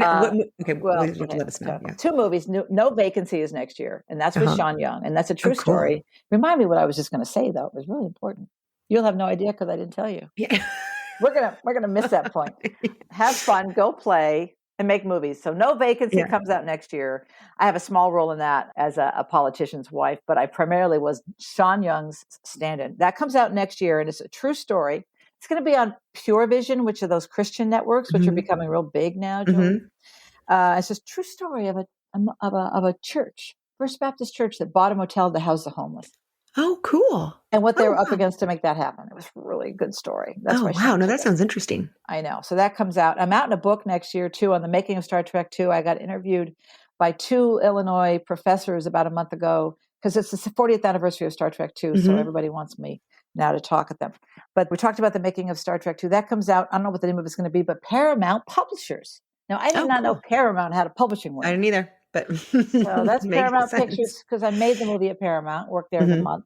okay. Well, let us know. Yeah. 2 movies. No Vacancy is next year, and that's with Sean Young, and that's a true story. Remind me what I was just going to say, though. It was really important. You'll have no idea because I didn't tell you. Yeah. We're gonna miss that point. Have fun, go play, and make movies. So No Vacancy comes out next year. I have a small role in that as a politician's wife, but I primarily was Sean Young's stand-in. That comes out next year, and it's a true story. It's going to be on Pure Vision, which are those Christian networks, which are becoming real big now. It's a true story of a church, First Baptist Church, that bought a motel to house the homeless. Oh, cool. And what they were up against to make that happen. It was a really good story. That's wow. No, that sounds interesting. I know. So that comes out. I'm out in a book next year, too, on the making of Star Trek II. I got interviewed by 2 Illinois professors about a month ago because it's the 40th anniversary of Star Trek II. So everybody wants me now to talk at them. But we talked about the making of Star Trek II. That comes out. I don't know what the name of it's going to be, but Paramount Publishers. Now, I did not know Paramount had a publishing wing. I didn't either. But so that's Paramount Pictures because I made the movie at Paramount, worked there for a month.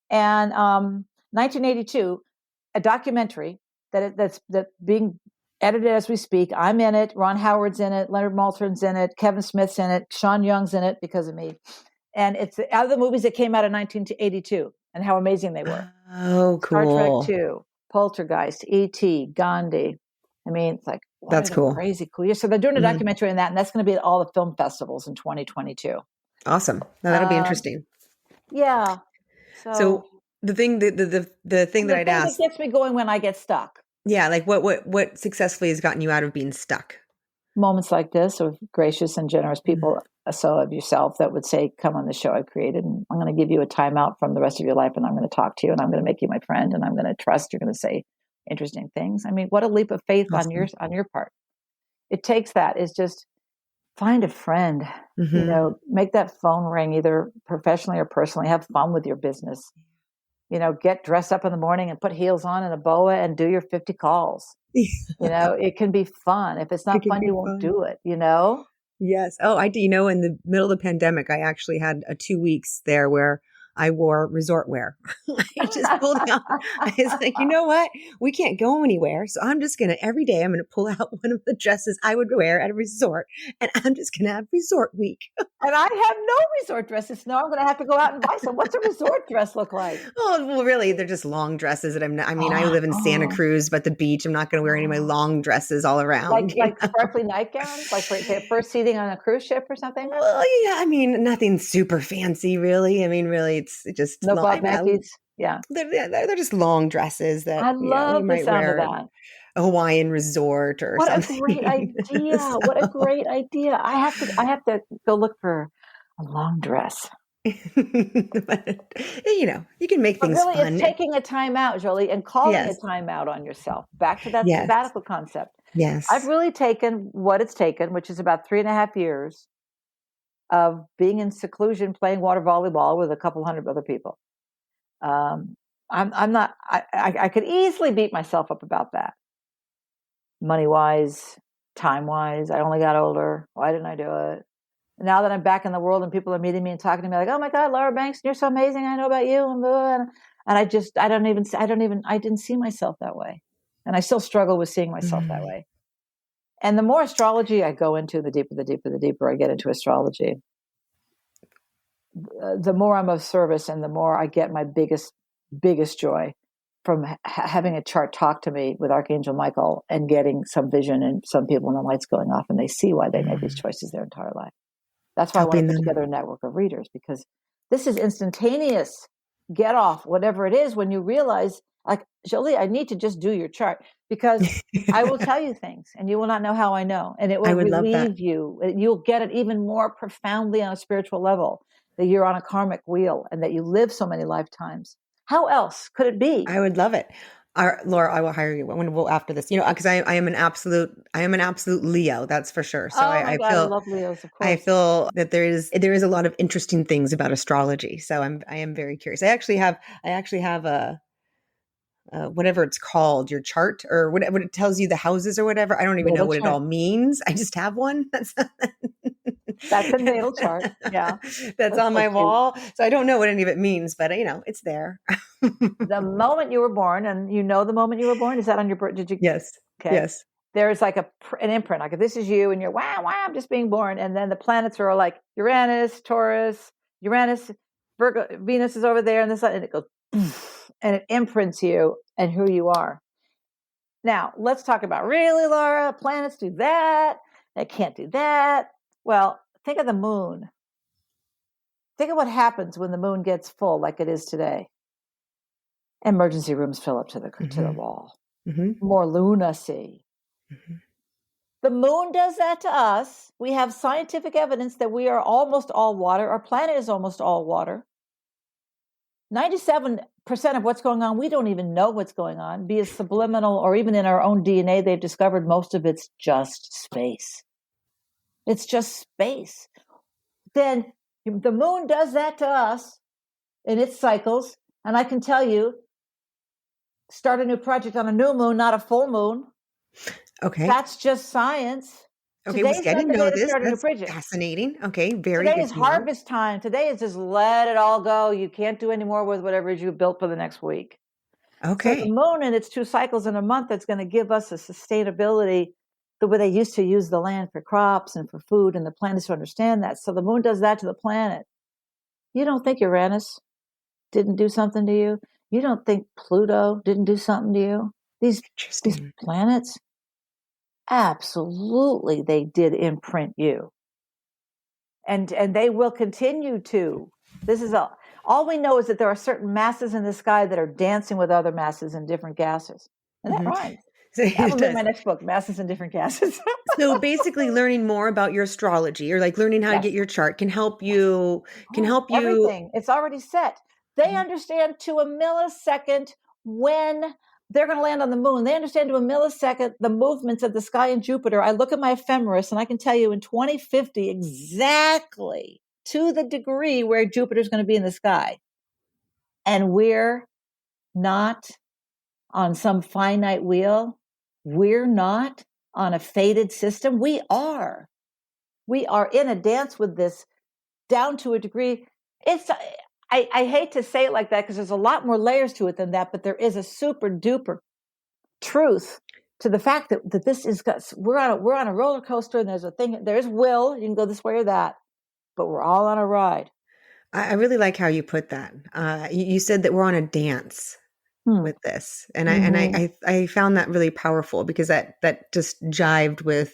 And 1982, a documentary that's being edited as we speak. I'm in it. Ron Howard's in it. Leonard Maltin's in it. Kevin Smith's in it. Sean Young's in it because of me. And it's out of the movies that came out in 1982 and how amazing they were. Oh, cool. Star Trek II, Poltergeist, E.T., Gandhi. I mean, it's like, that's cool. Crazy cool. Yeah, so they're doing a documentary on that, and that's going to be at all the film festivals in 2022. Awesome. Now that'll be interesting. Yeah. So the thing that I'd ask that gets me going when I get stuck. Yeah, like what successfully has gotten you out of being stuck? Moments like this of gracious and generous people, so of yourself, that would say, "Come on the show I've created, and I'm going to give you a timeout from the rest of your life, and I'm going to talk to you, and I'm going to make you my friend, and I'm going to trust you're going to say interesting things." I mean, what a leap of faith on your part. It takes that. It's just find a friend, Mm-hmm. make that phone ring either professionally or personally. Have fun with your business. Get dressed up in the morning and put heels on and a boa and do your 50 calls. It can be fun. If it's It not can fun, be you won't fun. do it, Yes. Oh, I do. In the middle of the pandemic, I actually had 2 weeks there where I wore resort wear. I just pulled out. I was like, you know what? We can't go anywhere. So I'm just going to, every day, I'm going to pull out one of the dresses I would wear at a resort and I'm just going to have resort week. And I have no resort dresses. Now I'm going to have to go out and buy some. What's a resort dress look like? Oh, well, really, they're just long dresses that I'm not, I mean, I Oh, live in Santa oh, Cruz, but the beach, I'm not going to wear any of my oh. long dresses all Like around. like sparkly nightgowns, like for first seating on a cruise ship or something? Well, yeah, I mean, nothing super fancy, really. I mean, really, it's just No long. Bob Mackies? Yeah. They're just long dresses that, I you love the might sound of wear at that. a Hawaiian resort or What a great something. idea. So, What a great idea. I have to go look for a long dress. but, you can make But things really, it's fun. taking a time out, Jolie, and calling a Yes, time out on yourself. Back to that yes, sabbatical concept. I've yes. really taken what it's taken, which is about 3.5 years of being in seclusion, playing water volleyball with a couple hundred other people. Um, I'm not. I could easily beat myself up about that. Money wise, time wise, I only got older. Why didn't I do it? Now that I'm back in the world and people are meeting me and talking to me like, "Oh my God, Laura Banks, you're so amazing. I know about you," and I didn't see myself that way, and I still struggle with seeing myself that Mm. way. And the more astrology I go into, the deeper I get into astrology, the more I'm of service and the more I get my biggest joy from having a chart talk to me with Archangel Michael and getting some vision and some people when the lights going off and they see why they made these Mm. choices their entire life. That's why I want to Helping put them. together a network of readers, because this is instantaneous get off whatever it is when you realize, like, Jolie, I need to just do your chart because I will tell you things and you will not know how I know. And it I will would love that. relieve you. You'll get it even more profoundly on a spiritual level, that you're on a karmic wheel and that you live so many lifetimes. How else could it be? I would love it. Laura, I will hire you when we'll after this. Because I am an absolute Leo, that's for sure. So Oh my God, I love Leos, of I course. feel that there is a lot of interesting things about astrology. So I am very curious. I actually have a whatever it's called, your chart or whatever it tells you the houses or whatever. I don't even know Natal what it chart. all means. I just have one. That's a natal chart. Yeah. That's That's on so my cute. wall. So I don't know what any of it means, but it's there. The moment you were born, and the moment you were born, is that on your birth? Did you? Yes. Okay. Yes. There's like an imprint. Like if this is you and you're, wow, wow, I'm just being born. And then the planets are like Uranus, Taurus, Uranus, Virgo, Venus is over there, and this, and it goes, and it imprints you and who you are. Now, let's talk about, really, Laura, planets do that. They can't do that. Well, think of the moon. Think of what happens when the moon gets full like it is today. Emergency rooms fill up to the Hmm. wall. Hmm. More lunacy. Hmm. The moon does that to us. We have scientific evidence that we are almost all water. Our planet is almost all water. 97% of what's going on, we don't even know what's going on, be it subliminal or even in our own DNA. They've discovered most of it's just space. It's just space. Then the moon does that to us in its cycles. And I can tell you, start a new project on a new moon, not a full moon. Okay. That's just science. Okay. Well, Today's see, I not didn't the know day to this. start a new That's project. fascinating. Okay. Very Today good is to know. harvest time. Today is just let it all go. You can't do any more with whatever you built for the next week. So the Okay. moon and its 2 cycles in a month, that's going to give us a sustainability the way they used to use the land for crops and for food, and the planets to understand that. So the moon does that to the planet. You don't think Uranus didn't do something to you? You don't think Pluto didn't do something to you? These Interesting. planets, absolutely, they did imprint you, and they will continue to. This is all we know is that there are certain masses in the sky that are dancing with other masses in different gases, and that Hmm. rhymes. So That it will be does. my next book, Masses in Different Gases. So basically learning more about your astrology or like learning how to get Yes, your chart can help yes. you can Oh, help you everything. It's already set. They understand to a millisecond when they're going to land on the moon. They understand to a millisecond the movements of the sky and Jupiter. I look at my ephemeris and I can tell you in 2050 exactly to the degree where Jupiter's going to be in the sky. And we're not on some finite wheel. We're not on a fated system. We are in a dance with this down to a degree. I hate to say it like that because there's a lot more layers to it than that, but there is a super duper truth to the fact that this is, we're on a roller coaster, and there's will, you can go this way or that, but we're all on a ride. I really like how you put that. You said that we're on a dance with this, and I found that really powerful because that just jived with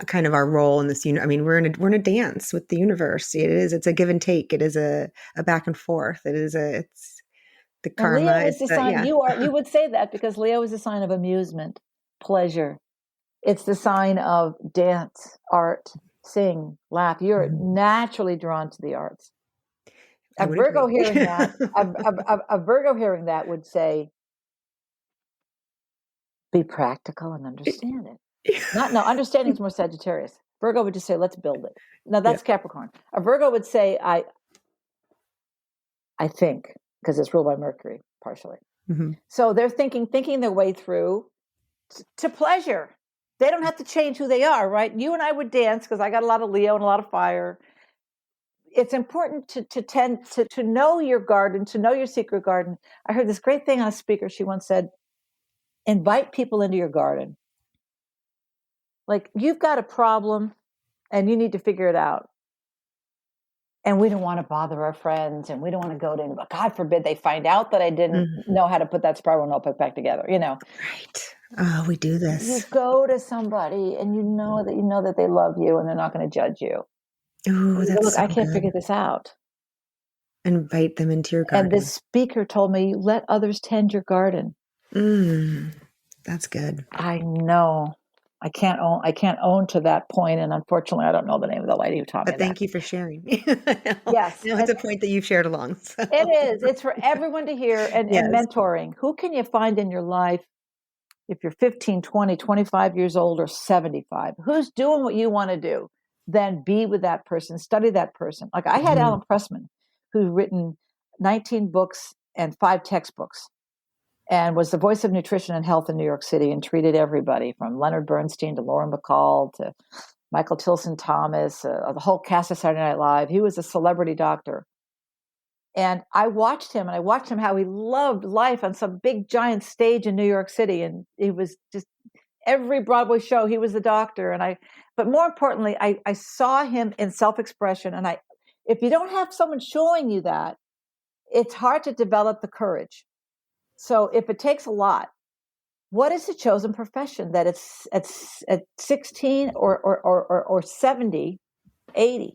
kind of our role in this I mean, we're in a dance with the universe. It's a give and take. It is a back and forth. It's the karma. Leo is the sign. You would say that because Leo is a sign of amusement, pleasure. It's the sign of dance, art, sing, laugh. You're naturally drawn to the arts. A Virgo hearing that, a Virgo hearing that would say, be practical and understand it. Understanding is more Sagittarius. Virgo would just say, let's build it. Now that's Capricorn. A Virgo would say, I think, because it's ruled by Mercury partially. Mm-hmm. So they're thinking their way through to pleasure. They don't have to change who they are, right? You and I would dance because I got a lot of Leo and a lot of fire. It's important to know your garden, to know your secret garden. I heard this great thing on a speaker. She once said, invite people into your garden. Like, you've got a problem and you need to figure it out. And we don't want to bother our friends, and we don't want to go to anybody. God forbid they find out that I didn't know how to put that spiral notebook back together, Right. Oh, we do this. You go to somebody and you know that they love you and they're not going to judge you. Oh, that's look, so I can't good. figure this out. Invite them into your garden. And this speaker told me, let others tend your garden. That's good. I know. I can't own to that point, and unfortunately, I don't know the name of the lady who taught me. But thank you for sharing. Yes, no, it's a point that you've shared along. So. It is. It's for everyone to hear. And mentoring. Who can you find in your life if you're 15, 20, 25 years old, or 75? Who's doing what you want to do? Then be with that person. Study that person. Like I had Alan Pressman, who's written 19 books and 5 textbooks, and was the voice of nutrition and health in New York City, and treated everybody from Leonard Bernstein to Lauren Bacall to Michael Tilson Thomas, the whole cast of Saturday Night Live. He was a celebrity doctor. And I watched him how he loved life on some big giant stage in New York City. And it was just every Broadway show, he was the doctor. But more importantly, I saw him in self-expression. And if you don't have someone showing you that, it's hard to develop the courage. So if it takes a lot, what is the chosen profession that it's at 16 or 70, 80,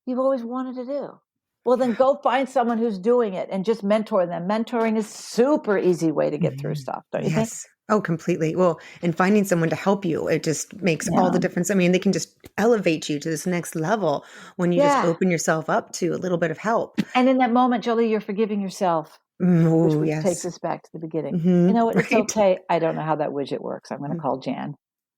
you've always wanted to do? Well, then go find someone who's doing it and just mentor them. Mentoring is super easy way to get through stuff, don't you think? Oh, completely. Well, and finding someone to help you, it just makes all the difference. I mean, they can just elevate you to this next level when you just open yourself up to a little bit of help. And in that moment, Jolie, you're forgiving yourself. Which takes us back to the beginning. You know what? It's okay. I don't know how that widget works. I'm going to call Jan.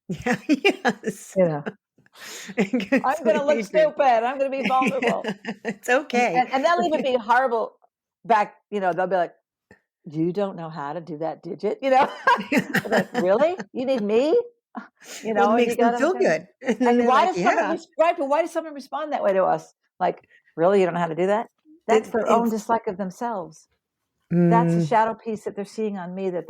Yeah. Yes. I'm going to look stupid. I'm going to be vulnerable. It's okay. And they'll even be horrible back. They'll be like, you don't know how to do that digit. Like, really? You need me? Well, it makes them feel good. And why does someone respond that way to us? Like, really? You don't know how to do that? That's their own dislike of themselves. That's a shadow piece that they're seeing on me that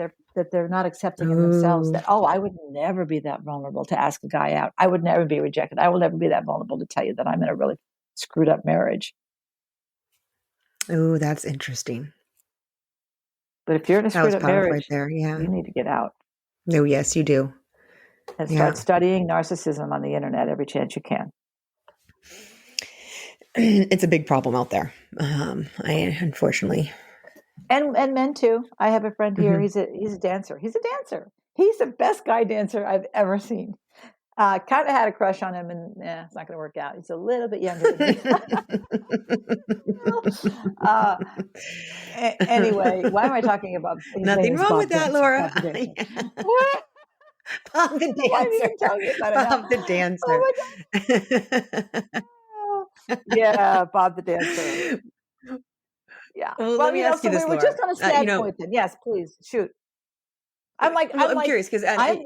they're not accepting in themselves. That, I would never be that vulnerable to ask a guy out. I would never be rejected. I will never be that vulnerable to tell you that I'm in a really screwed up marriage. Oh, that's interesting. But if you're in a screwed up marriage, right there, you need to get out. Oh, yes, you do. And start studying narcissism on the internet every chance you can. It's a big problem out there. Unfortunately. And men too. I have a friend here. He's a dancer. He's the best guy dancer I've ever seen. Kind of had a crush on him, and it's not going to work out. He's a little bit younger than me. Anyway, why am I talking about his Nothing name is wrong Bob with that, Dancer, Laura. Bob the Dancer. Yeah. What? Bob the Why didn't even Dancer. tell you about it now? Bob the Dancer. Oh my God. Yeah, Bob the Dancer. Yeah. Well, Well, let me ask you so we this, were just Laura. on a sad point then. Yes, please shoot. I'm like, well, I'm curious because yeah.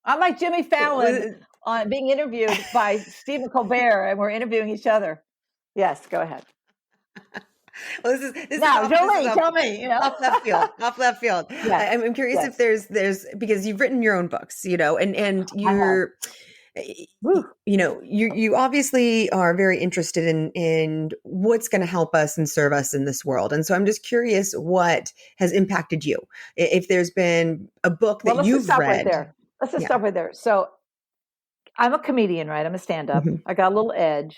I'm like Jimmy Fallon on being interviewed by Stephen Colbert, and we're interviewing each other. Yes, go ahead. Well, this is tell me. Off left field. Off left field. Yes, I'm curious if there's because you've written your own books, and you're, you obviously are very interested in what's going to help us and serve us in this world, and so I'm just curious what has impacted you. If there's been a book that you've read. Let's just stop right there. So I'm a comedian, right? I'm a stand-up. Mm-hmm. I got a little edge,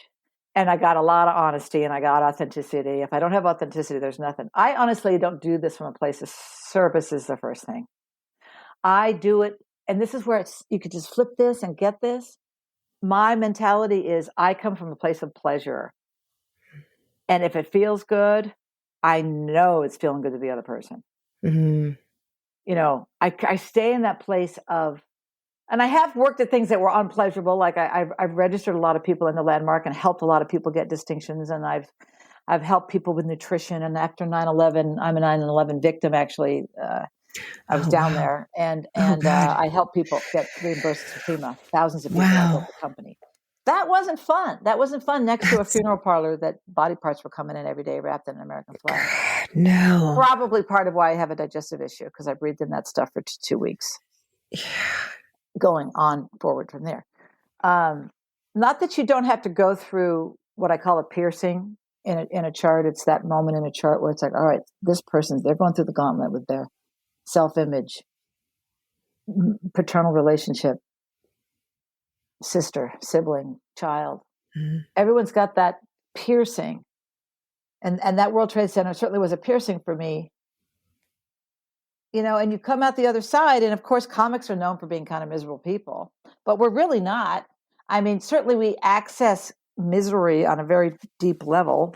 and I got a lot of honesty, and I got authenticity. If I don't have authenticity, there's nothing. I honestly don't do this from a place of service is the first thing. I do it, and this is where you could just flip this and get this. My mentality is I come from a place of pleasure. And if it feels good, I know it's feeling good to the other person. Mm-hmm. I stay in that place of, and I have worked at things that were unpleasurable. Like I've registered a lot of people in the landmark and helped a lot of people get distinctions. And I've helped people with nutrition. And after 9/11, I'm a 9/11 victim. Actually, I was down there, and I helped people get reimbursed for FEMA. Thousands of people. I built the company. That wasn't fun. That wasn't fun. Next to a funeral parlor that body parts were coming in every day wrapped in an American flag. No. Probably part of why I have a digestive issue, because I breathed in that stuff for 2 weeks. Yeah. Going on forward from there. Not that you don't have to go through what I call a piercing in a chart. It's that moment in a chart where it's like, all right, this person, they're going through the gauntlet with their self-image, paternal relationship, sister, sibling, child. Mm-hmm. Everyone's got that piercing. And that World Trade Center certainly was a piercing for me. And you come out the other side, and of course, comics are known for being kind of miserable people, but we're really not. I mean, certainly we access misery on a very deep level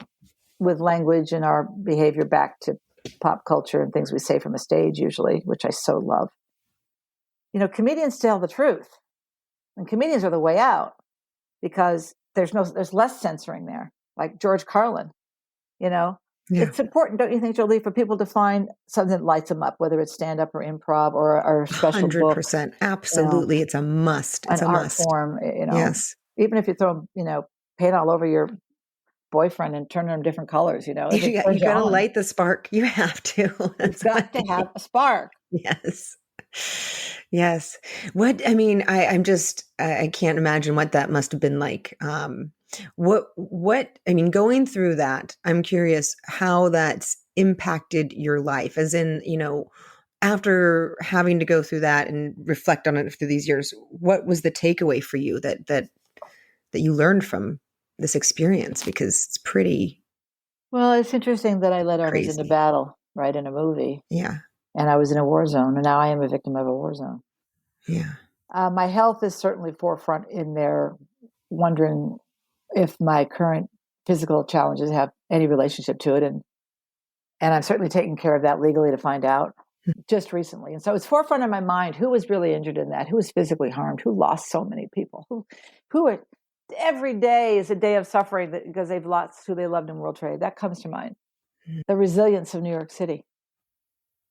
with language and our behavior back to pop culture and things we say from a stage usually, which I so love. Comedians tell the truth, and comedians are the way out because there's less censoring there, like George Carlin, Yeah. It's important, don't you think, Jolie, for people to find something that lights them up, whether it's stand-up or improv or a special 100%. Book. Absolutely. It's a must. It's an art form, Yes. Even if you throw, paint all over your boyfriend and turn them different colors, You got to light the spark. You have to. You've got to have a spark. Yes. Yes. I can't imagine what that must have been like. Going through that, I'm curious how that's impacted your life, as in, after having to go through that and reflect on it through these years, what was the takeaway for you that you learned from this experience? Because it's pretty. Well, it's interesting that I led armies into battle, right, in a movie. Yeah. And I was in a war zone, and now I am a victim of a war zone. Yeah. My health is certainly forefront in there, wondering if my current physical challenges have any relationship to it. And I'm certainly taking care of that legally to find out just recently. And so it's forefront in my mind. Who was really injured in that? Who was physically harmed? Who lost so many people? Who are, every day is a day of suffering because they've lost who they loved in World Trade. That comes to mind. The resilience of New York City.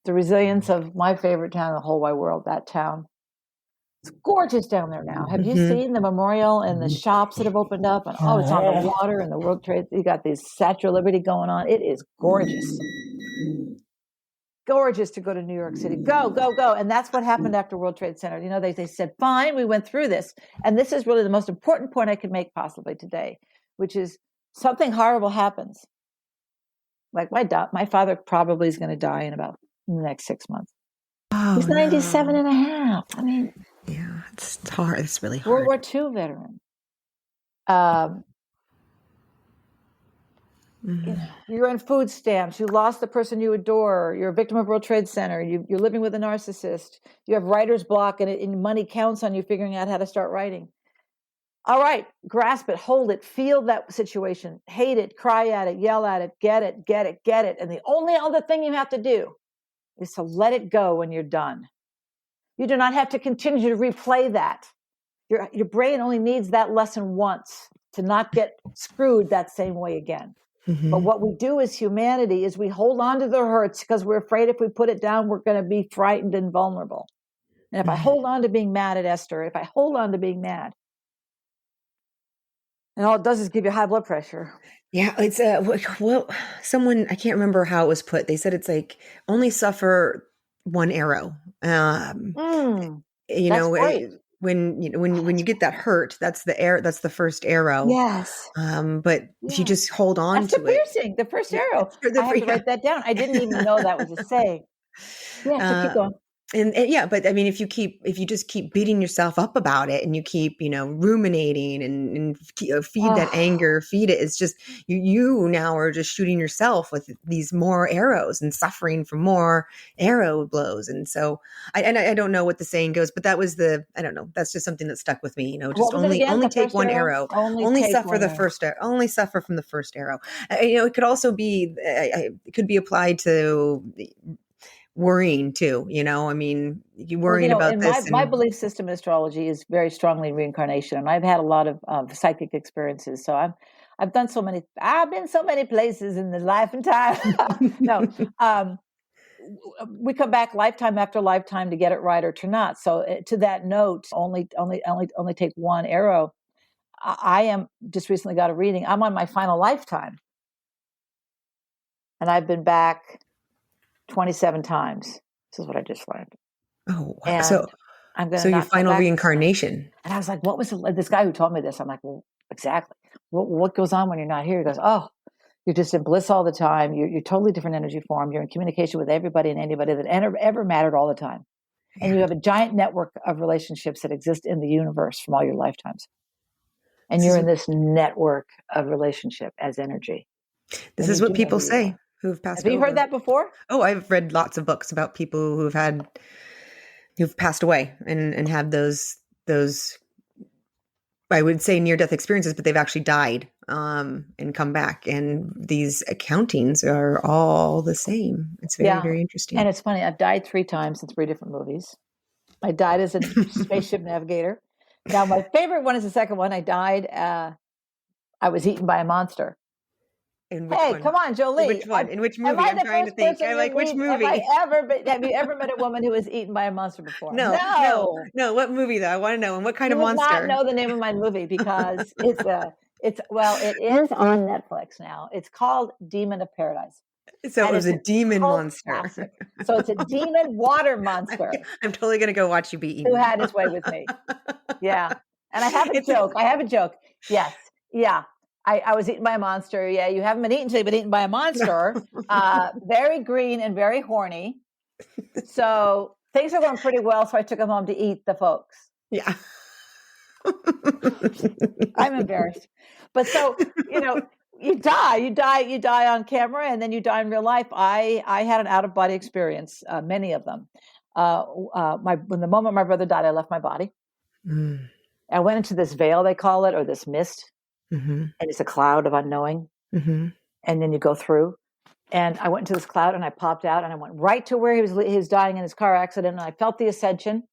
The resilience of my favorite town in the whole wide world, that town. It's gorgeous down there now. Have you seen the memorial and the shops that have opened up? And it's on the water and the World Trade. You got this Statue of Liberty going on. It is gorgeous. Gorgeous to go to New York City. Go, go, go. And that's what happened after World Trade Center. They said, fine, we went through this. And this is really the most important point I could make possibly today, which is something horrible happens. Like my father probably is going to die in about the next 6 months. He's 97 and a half. I mean, yeah, it's hard. It's really hard. World War II veteran. You're on food stamps. You lost the person you adore. You're a victim of World Trade Center. You're living with a narcissist. You have writer's block, and money counts on you figuring out how to start writing. All right, grasp it, hold it, feel that situation, hate it, cry at it, yell at it, get it, get it, get it. And the only other thing you have to do is to let it go when you're done. You do not have to continue to replay that. Your brain only needs that lesson once to not get screwed that same way again. But what we do as humanity is we hold on to the hurts because we're afraid if we put it down, we're going to be frightened and vulnerable. And if I hold on to being mad at Esther, if I hold on to being mad, and all it does is give you high blood pressure. Yeah, it's well, someone, I can't remember how it was put. They said it's like only suffer one arrow. You know, great. when you get that hurt, that's the first arrow. Yes. But if you just hold on That's to the it, piercing, the first arrow. I have to write that down. I didn't even know that was a saying. Yeah, so keep going. And yeah, but I mean, if you just keep beating yourself up about it and you keep, ruminating and feed that anger, feed it, it's just you now are just shooting yourself with these more arrows and suffering from more arrow blows. And so I don't know what the saying goes, but that was I don't know. That's just something that stuck with me, just only take one arrow, only suffer the first arrow, only suffer from the first arrow. It could also be, it could be applied to worrying too, I mean, you worrying about this. My belief system in astrology is very strongly reincarnation, and I've had a lot of psychic experiences. So I've been so many places in the life and time. No, we come back lifetime after lifetime to get it right or to not. So to that note, only take one arrow. I am just recently got a reading. I'm on my final lifetime, and I've been back 27 times. This is what I just learned. Oh, wow. And So I'm going to your final reincarnation. And I was like, what was this guy who told me this? I'm like, well, exactly. What goes on when you're not here? He goes, oh, you're just in bliss all the time. You're totally different energy form. You're in communication with everybody and anybody that ever mattered all the time. And you have a giant network of relationships that exist in the universe from all your lifetimes. And you're in this network of relationship as energy. This is what people say who've passed over. Have you heard that before? Oh, I've read lots of books about people who've passed away and had those, I would say, near-death experiences, but they've actually died and come back. And these accountings are all the same. It's very, very interesting. And it's funny. I've died 3 times in 3 different movies. I died as a spaceship navigator. Now, my favorite one is the second one. I died. I was eaten by a monster. In which one? Come on, Jolie. Which one? In which movie? I'm trying to think. I like which movie. Have you ever met a woman who was eaten by a monster before? No. What movie though? I want to know. And what kind of monster? You would not know the name of my movie because it is on Netflix now. It's called Demon of Paradise. So it was a demon monster. Classic. So it's a demon water monster. I'm totally going to go watch you be eaten. Who had his way with me. Yeah. And I have a joke. Yes. Yeah. I was eaten by a monster. Yeah, you haven't been eaten until you've been eaten by a monster. Very green and very horny. So things are going pretty well. So I took him home to eat the folks. Yeah. I'm embarrassed. But so, you die on camera and then you die in real life. I had an out-of-body experience, many of them. When the moment my brother died, I left my body. I went into this veil, they call it, or this mist. And it's a cloud of unknowing. And then you go through. And I went into this cloud and I popped out and I went right to where he was dying in his car accident. And I felt the ascension.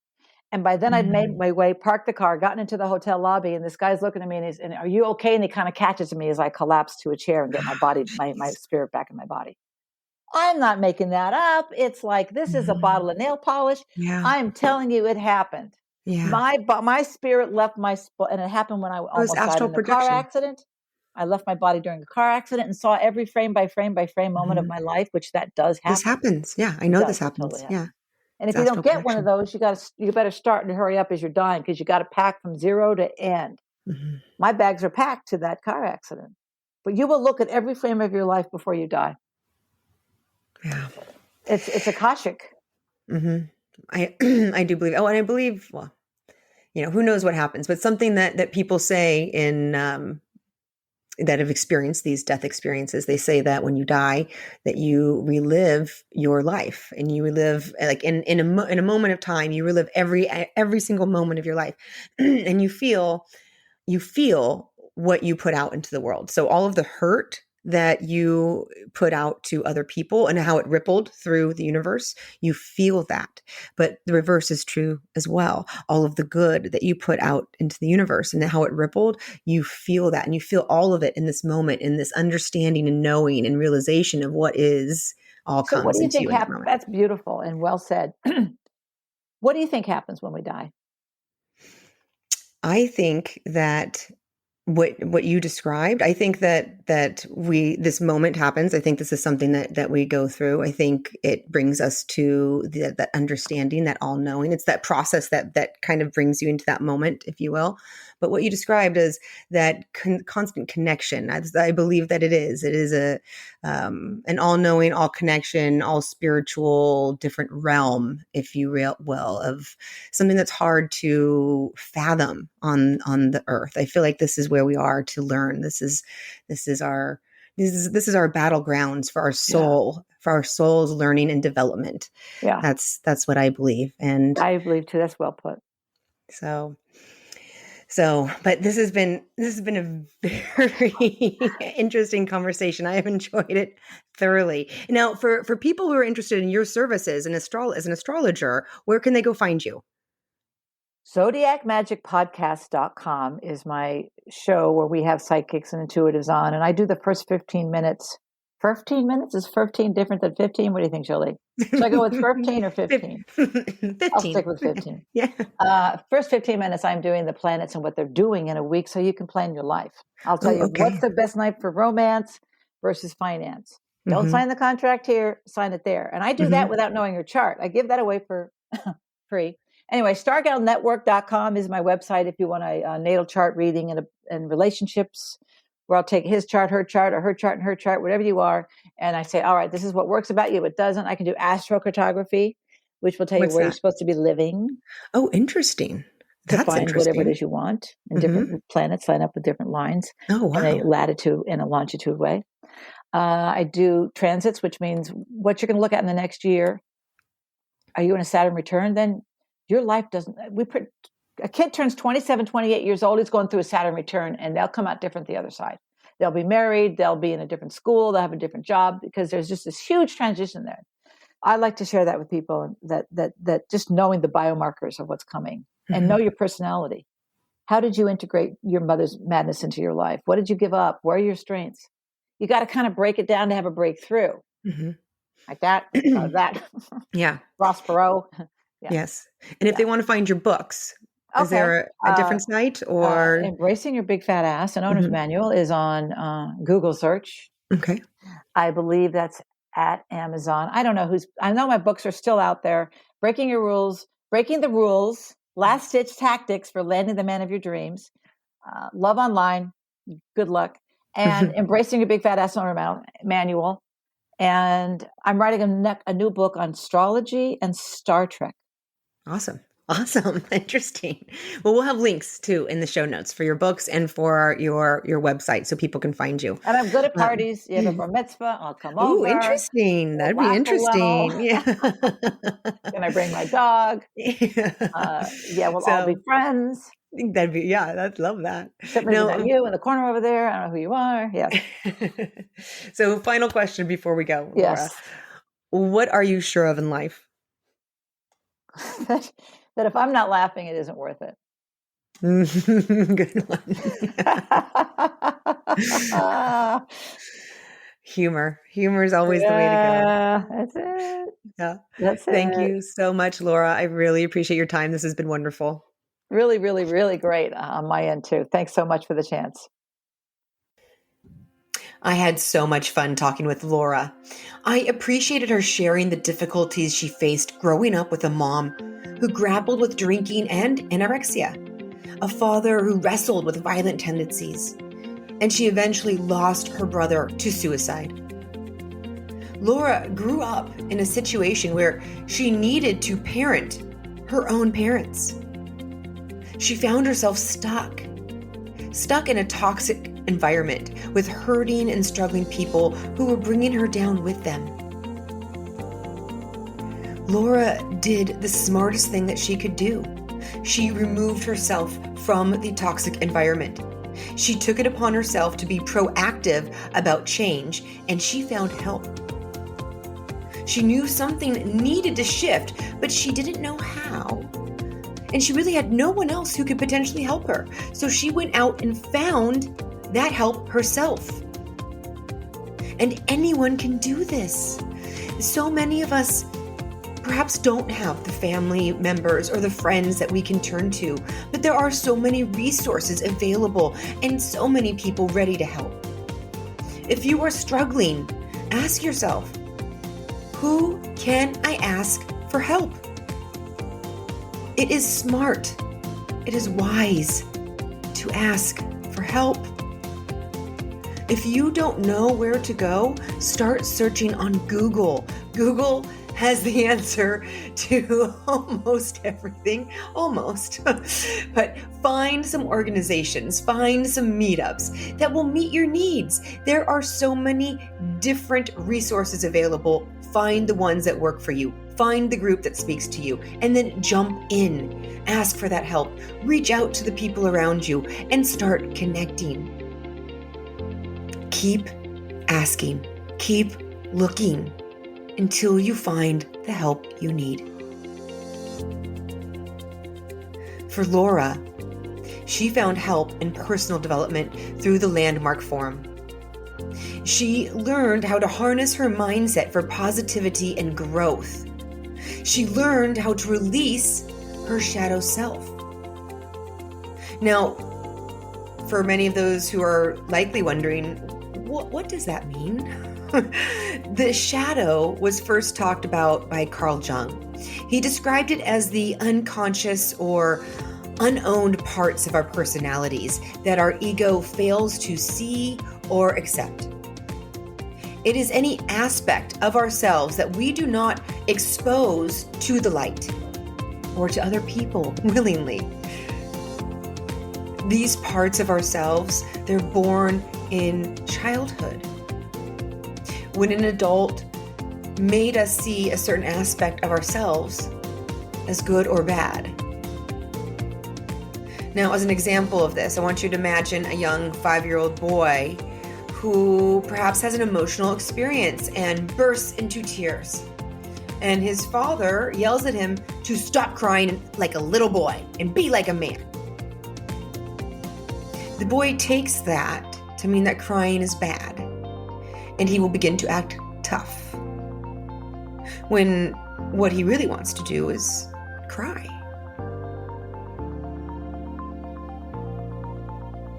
And by then I'd made my way, parked the car, gotten into the hotel lobby. And this guy's looking at me and are you okay? And he kind of catches me as I collapse to a chair and get my body, my spirit back in my body. I'm not making that up. It's like, this is a bottle of nail polish. Yeah. I'm telling you, it happened. Yeah. My spirit left and it happened when I almost died in a car accident. I left my body during a car accident and saw every frame by frame moment of my life, which that does happen. This happens. Yeah, I know this happens. Totally yeah. And if you don't get one of those, you better start and hurry up as you're dying because you got to pack from 0 to end. My bags are packed to that car accident, but you will look at every frame of your life before you die. Yeah, it's Akashic. I do believe. Oh, and I believe. Well, who knows what happens, but something that people say in that have experienced these death experiences. They say that when you die, that you relive your life, and you relive, like in a moment of time, you relive every single moment of your life, and you feel what you put out into the world. So all of the hurt that you put out to other people and how it rippled through the universe, you feel that. But the reverse is true as well. All of the good that you put out into the universe and how it rippled, you feel that. And you feel all of it in this moment, in this understanding and knowing and realization of what is, all So what comes do you into think you in that happens? moment. That's beautiful and well said. What do you think happens when we die? I think that what you described, I think that this moment happens. I think this is something that we go through. I think it brings us to that understanding, that all knowing. It's that process that kind of brings you into that moment, if you will. But what you described is that constant connection. I believe that it is an all knowing, all connection, all spiritual, different realm, if you will, of something that's hard to fathom on the earth. I feel like this is where we are to learn. This is our battlegrounds for our Yeah. soul, for our soul's learning and development. Yeah. That's what I believe. And I believe too. That's well put. but this has been a very interesting conversation. I have enjoyed it thoroughly. Now, for people who are interested in your services as an astrologer, where can they go find you? Zodiacmagicpodcast.com is my show where we have psychics and intuitives on, and I do the first 15 minutes. 15 minutes? Is 15 different than 15? What do you think, Jolie? Should I go with 15 or 15? 15. I'll stick with 15. Yeah. First 15 minutes, I'm doing the planets and what they're doing in a week so you can plan your life. I'll tell Oh, you what's okay. the best night for romance versus finance. Don't Mm-hmm. sign the contract here, sign it there. And I do that without knowing your chart. I give that away for free. Anyway, stargalnetwork.com is my website if you want a natal chart reading and relationships, where I'll take his chart, her chart, or her chart and her chart, whatever you are. And I say, all right, this is what works about you. What doesn't. I can do astrocartography, which will tell you What's where you're that? supposed to be living Oh, interesting. to That's find whatever it interesting. is you want. And Mm-hmm. different planets line up with different lines Oh, in a wow. latitude and a longitude way. I do transits, which means what you're going to look at in the next year. Are you in a Saturn return? Then your life doesn't. A kid turns 27, 28 years old. He's going through a Saturn return, and they'll come out different the other side. They'll be married. They'll be in a different school. They'll have a different job because there's just this huge transition there. I like to share that with people, that just knowing the biomarkers of what's coming and know your personality. How did you integrate your mother's madness into your life? What did you give up? Where are your strengths? You got to kind of break it down to have a breakthrough. Mm-hmm. Like that, that. Yeah. Ross Perot. Yeah. Yes. And if Yeah. they want to find your books, is Okay. there a different site or? Embracing Your Big Fat Ass, an owner's Mhm. manual, is on Google search. Okay. I believe that's at Amazon. I don't know I know my books are still out there. Breaking the rules, last ditch tactics for landing the man of your dreams. Love online. Good luck. And Embracing Your Big Fat Ass owner manual. And I'm writing a new book on astrology and Star Trek. Awesome. Interesting. Well, we'll have links too in the show notes for your books and for your website so people can find you. And I'm good at parties. You have a bar mitzvah, I'll come Ooh, over. interesting. We'll That'd be laugh a little. interesting. Yeah. Can I bring my dog? Yeah. Yeah, we'll all be So friends. I'd love that. Except maybe not No. you in the corner over there. I don't know who you are. Yes. So final question before we go, Laura. Yes. What are you sure of in life? that if I'm not laughing, it isn't worth it. Good one. Humor is always the way to go. Yeah, that's it. Yeah. That's Thank it. you so much, Laura. I really appreciate your time. This has been wonderful. Really, really, really great on my end too. Thanks so much for the chance. I had so much fun talking with Laura. I appreciated her sharing the difficulties she faced growing up with a mom who grappled with drinking and anorexia, a father who wrestled with violent tendencies, and she eventually lost her brother to suicide. Laura grew up in a situation where she needed to parent her own parents. She found herself stuck in a toxic environment with hurting and struggling people who were bringing her down with them. Laura did the smartest thing that she could do. She removed herself from the toxic environment. She took it upon herself to be proactive about change, and she found help. She knew something needed to shift, but she didn't know how. And she really had no one else who could potentially help her. So she went out and found that help herself. And anyone can do this. So many of us perhaps don't have the family members or the friends that we can turn to, but there are so many resources available and so many people ready to help. If you are struggling, ask yourself, who can I ask for help? It is smart, it is wise to ask for help. If you don't know where to go, start searching on Google. Google has the answer to almost everything, almost. But find some organizations, find some meetups that will meet your needs. There are so many different resources available. Find the ones that work for you. Find the group that speaks to you, and then jump in. Ask for that help. Reach out to the people around you and start connecting. Keep asking. Keep looking until you find the help you need. For Laura, she found help in personal development through the Landmark Forum. She learned how to harness her mindset for positivity and growth. She learned how to release her shadow self. Now, for many of those who are likely wondering, what does that mean? The shadow was first talked about by Carl Jung. He described it as the unconscious or unowned parts of our personalities that our ego fails to see or accept. It is any aspect of ourselves that we do not expose to the light or to other people willingly. These parts of ourselves, they're born in childhood, when an adult made us see a certain aspect of ourselves as good or bad. Now, as an example of this, I want you to imagine a young 5-year-old boy who perhaps has an emotional experience and bursts into tears. And his father yells at him to stop crying like a little boy and be like a man. The boy takes that to mean that crying is bad, and he will begin to act tough, when what he really wants to do is cry.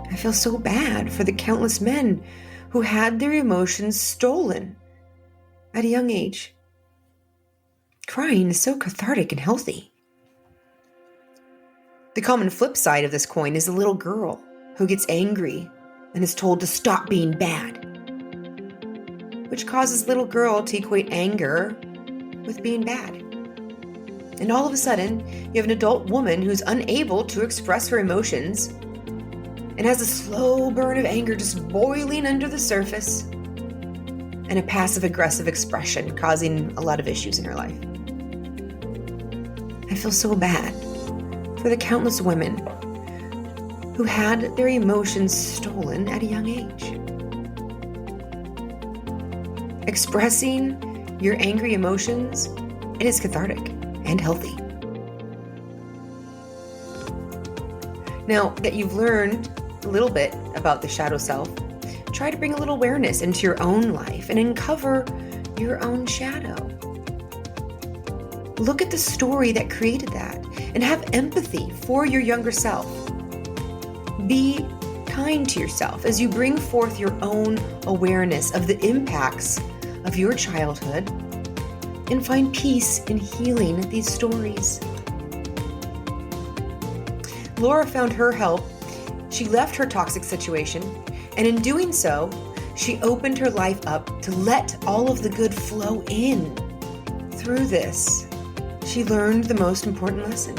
I feel so bad for the countless men who had their emotions stolen at a young age. Crying is so cathartic and healthy. The common flip side of this coin is the little girl who gets angry and is told to stop being bad, which causes little girl to equate anger with being bad. And all of a sudden, you have an adult woman who's unable to express her emotions and has a slow burn of anger just boiling under the surface, and a passive-aggressive expression causing a lot of issues in her life. I feel so bad for the countless women who had their emotions stolen at a young age. Expressing your angry emotions, it is cathartic and healthy. Now that you've learned a little bit about the shadow self, try to bring a little awareness into your own life and uncover your own shadow. Look at the story that created that and have empathy for your younger self. Be kind to yourself as you bring forth your own awareness of the impacts of your childhood and find peace in healing these stories. Laura found her help. She left her toxic situation, and in doing so, she opened her life up to let all of the good flow in. Through this, she learned the most important lesson,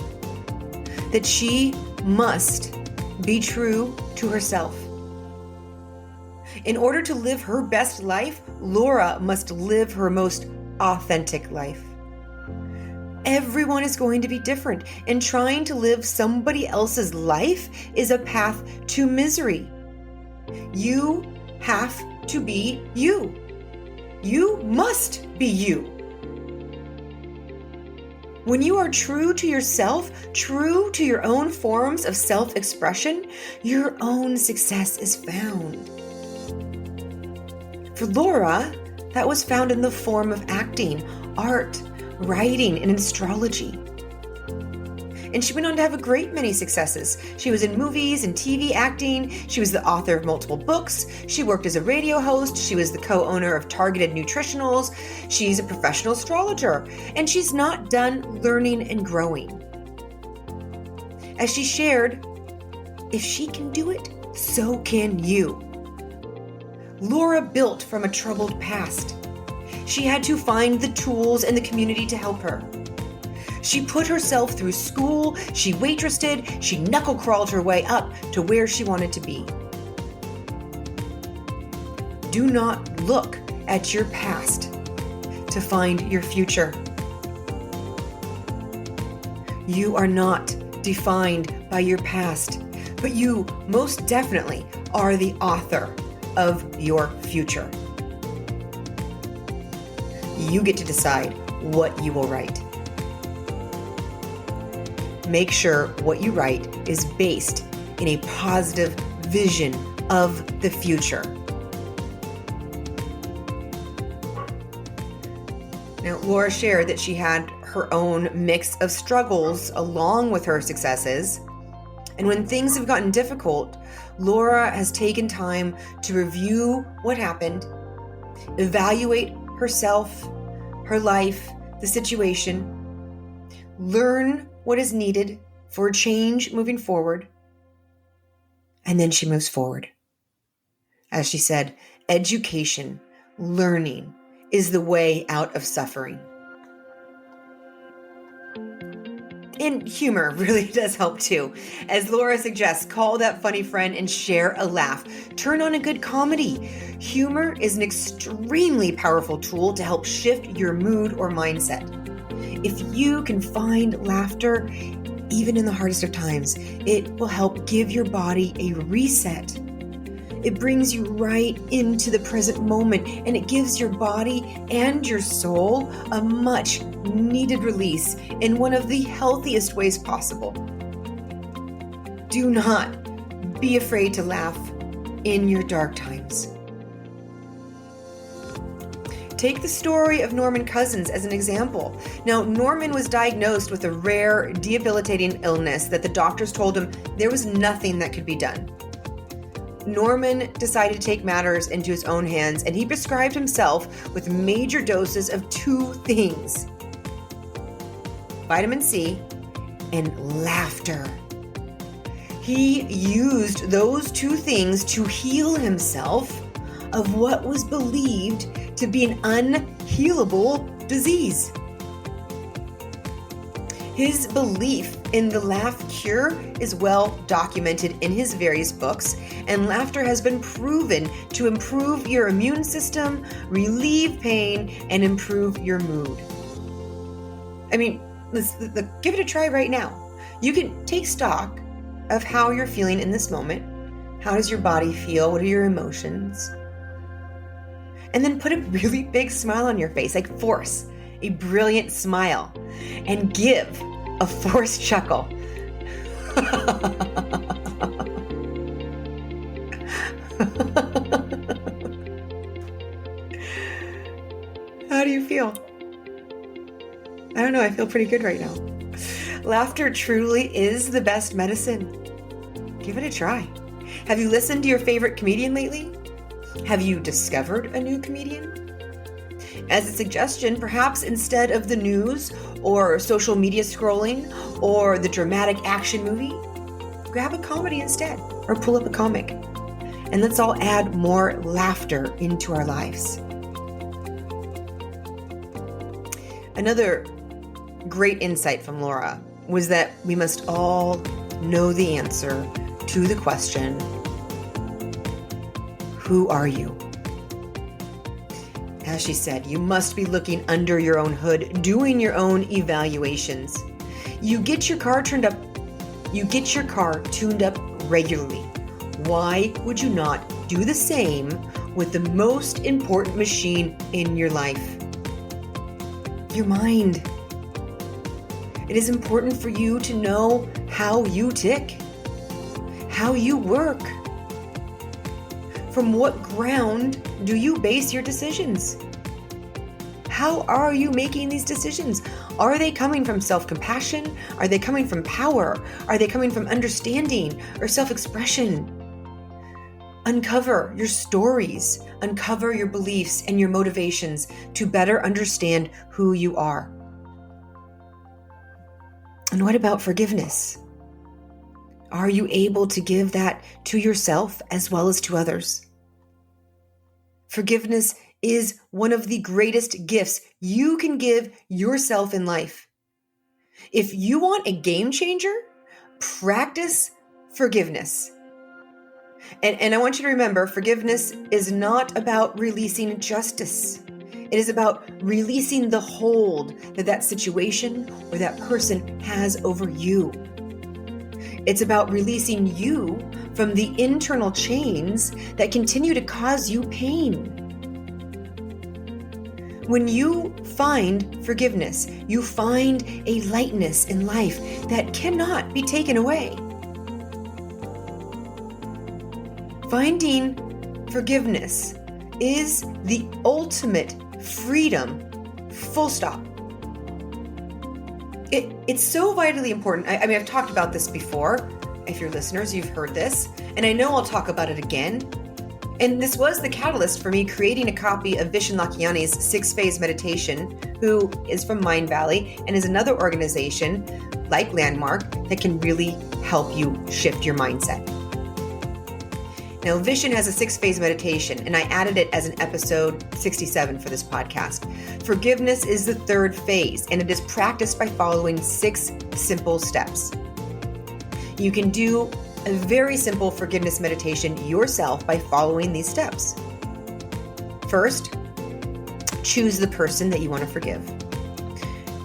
that she must be true to herself. In order to live her best life, Laura must live her most authentic life. Everyone is going to be different, and trying to live somebody else's life is a path to misery. You have to be you. You must be you. When you are true to yourself, true to your own forms of self-expression, your own success is found. For Laura, that was found in the form of acting, art, writing, and astrology. And she went on to have a great many successes. She was in movies and TV acting. She was the author of multiple books. She worked as a radio host. She was the co-owner of Targeted Nutritionals. She's a professional astrologer. And she's not done learning and growing. As she shared, if she can do it, so can you. Laura built from a troubled past. She had to find the tools and the community to help her. She put herself through school, she waitressed, she knuckle crawled her way up to where she wanted to be. Do not look at your past to find your future. You are not defined by your past, but you most definitely are the author of your future. You get to decide what you will write. Make sure what you write is based in a positive vision of the future. Now, Laura shared that she had her own mix of struggles along with her successes. And when things have gotten difficult, Laura has taken time to review what happened, evaluate herself, her life, the situation, learn what is needed for a change moving forward, and then she moves forward. As she said, education, learning is the way out of suffering. And humor really does help too. As Laura suggests, call that funny friend and share a laugh. Turn on a good comedy. Humor is an extremely powerful tool to help shift your mood or mindset. If you can find laughter, even in the hardest of times, it will help give your body a reset. It brings you right into the present moment, and it gives your body and your soul a much needed release in one of the healthiest ways possible. Do not be afraid to laugh in your dark times. Take the story of Norman Cousins as an example. Now, Norman was diagnosed with a rare, debilitating illness that the doctors told him there was nothing that could be done. Norman decided to take matters into his own hands, and he prescribed himself with major doses of two things: vitamin C and laughter. He used those two things to heal himself of what was believed to be an unhealable disease. His belief in the laugh cure is well documented in his various books, and laughter has been proven to improve your immune system, relieve pain, and improve your mood. I mean, let's give it a try right now. You can take stock of how you're feeling in this moment. How does your body feel? What are your emotions? And then put a really big smile on your face, like force a brilliant smile, and give a forced chuckle. How do you feel? I don't know, I feel pretty good right now. Laughter truly is the best medicine. Give it a try. Have you listened to your favorite comedian lately? Have you discovered a new comedian? As a suggestion, perhaps instead of the news or social media scrolling or the dramatic action movie, grab a comedy instead or pull up a comic. And let's all add more laughter into our lives. Another great insight from Laura was that we must all know the answer to the question, Who are you? As she said, you must be looking under your own hood, doing your own evaluations. You get your car tuned up regularly. Why would you not do the same with the most important machine in your life? Your mind. It is important for you to know how you tick, how you work. From what ground do you base your decisions? How are you making these decisions? Are they coming from self-compassion? Are they coming from power? Are they coming from understanding or self-expression? Uncover your stories, uncover your beliefs and your motivations to better understand who you are. And what about forgiveness? Are you able to give that to yourself as well as to others? Forgiveness is one of the greatest gifts you can give yourself in life. If you want a game changer, practice forgiveness. And I want you to remember, forgiveness is not about releasing justice. It is about releasing the hold that situation or that person has over you. It's about releasing you from the internal chains that continue to cause you pain. When you find forgiveness, you find a lightness in life that cannot be taken away. Finding forgiveness is the ultimate freedom, full stop. It's so vitally important. I mean, I've talked about this before. If you're listeners, you've heard this. And I know I'll talk about it again. And this was the catalyst for me creating a copy of Vishen Lakhiani's 6-Phase Meditation, who is from Mind Valley and is another organization like Landmark that can really help you shift your mindset. Now, Vishen has a 6-phase meditation, and I added it as an episode 67 for this podcast. Forgiveness is the 3rd phase, and it is practiced by following 6 simple steps. You can do a very simple forgiveness meditation yourself by following these steps. First, choose the person that you want to forgive.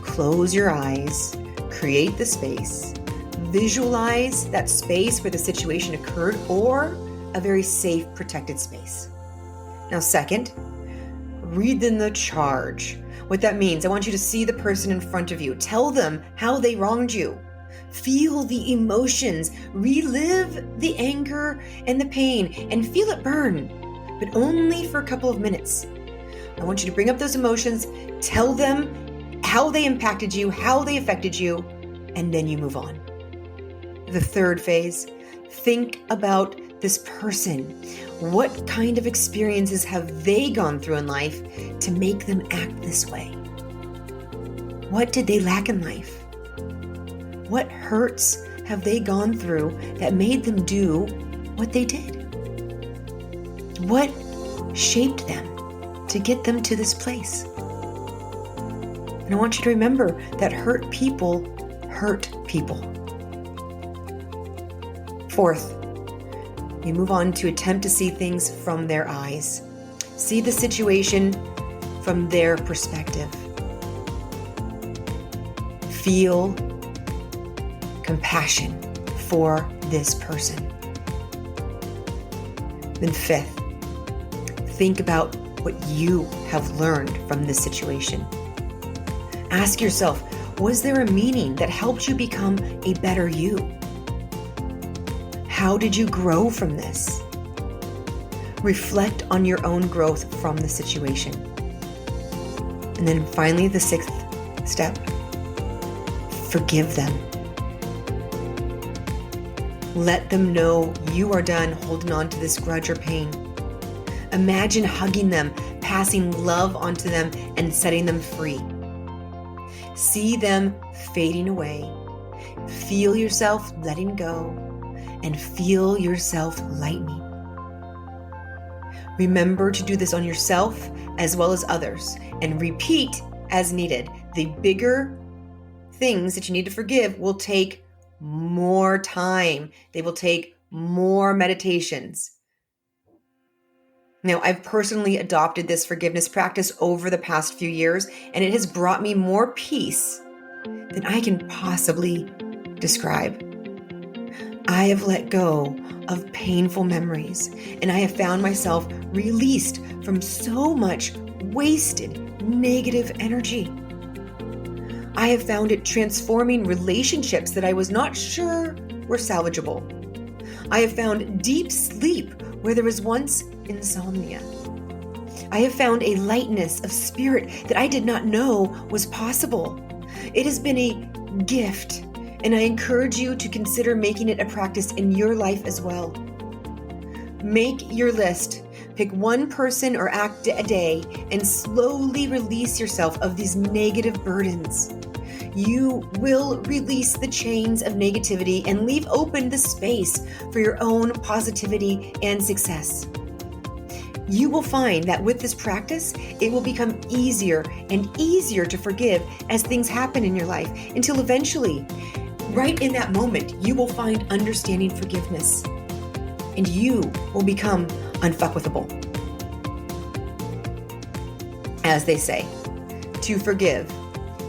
Close your eyes, create the space, visualize that space where the situation occurred or a very safe, protected space. Now, second, read them the charge. What that means, I want you to see the person in front of you. Tell them how they wronged you. Feel the emotions, relive the anger and the pain, and feel it burn, but only for a couple of minutes. I want you to bring up those emotions, tell them how they impacted you, how they affected you, and then you move on. The 3rd phase, think about this person. What kind of experiences have they gone through in life to make them act this way? What did they lack in life? What hurts have they gone through that made them do what they did? What shaped them to get them to this place? And I want you to remember that hurt people hurt people. 4th, we move on to attempt to see things from their eyes. See the situation from their perspective. Feel compassion for this person. Then 5th, think about what you have learned from this situation. Ask yourself, was there a meaning that helped you become a better you? How did you grow from this? Reflect on your own growth from the situation. And then finally, the 6th step, forgive them. Let them know you are done holding on to this grudge or pain. Imagine hugging them, passing love onto them, and setting them free. See them fading away. Feel yourself letting go, and feel yourself lightening. Remember to do this on yourself as well as others, and repeat as needed. The bigger things that you need to forgive will take more time. They will take more meditations. Now, I've personally adopted this forgiveness practice over the past few years, and it has brought me more peace than I can possibly describe. I have let go of painful memories, and I have found myself released from so much wasted negative energy. I have found it transforming relationships that I was not sure were salvageable. I have found deep sleep where there was once insomnia. I have found a lightness of spirit that I did not know was possible. It has been a gift, and I encourage you to consider making it a practice in your life as well. Make your list. Pick one person or act a day and slowly release yourself of these negative burdens. You will release the chains of negativity and leave open the space for your own positivity and success. You will find that with this practice, it will become easier and easier to forgive as things happen in your life until eventually, right in that moment, you will find understanding forgiveness and you will become unfuckwithable. As they say, to forgive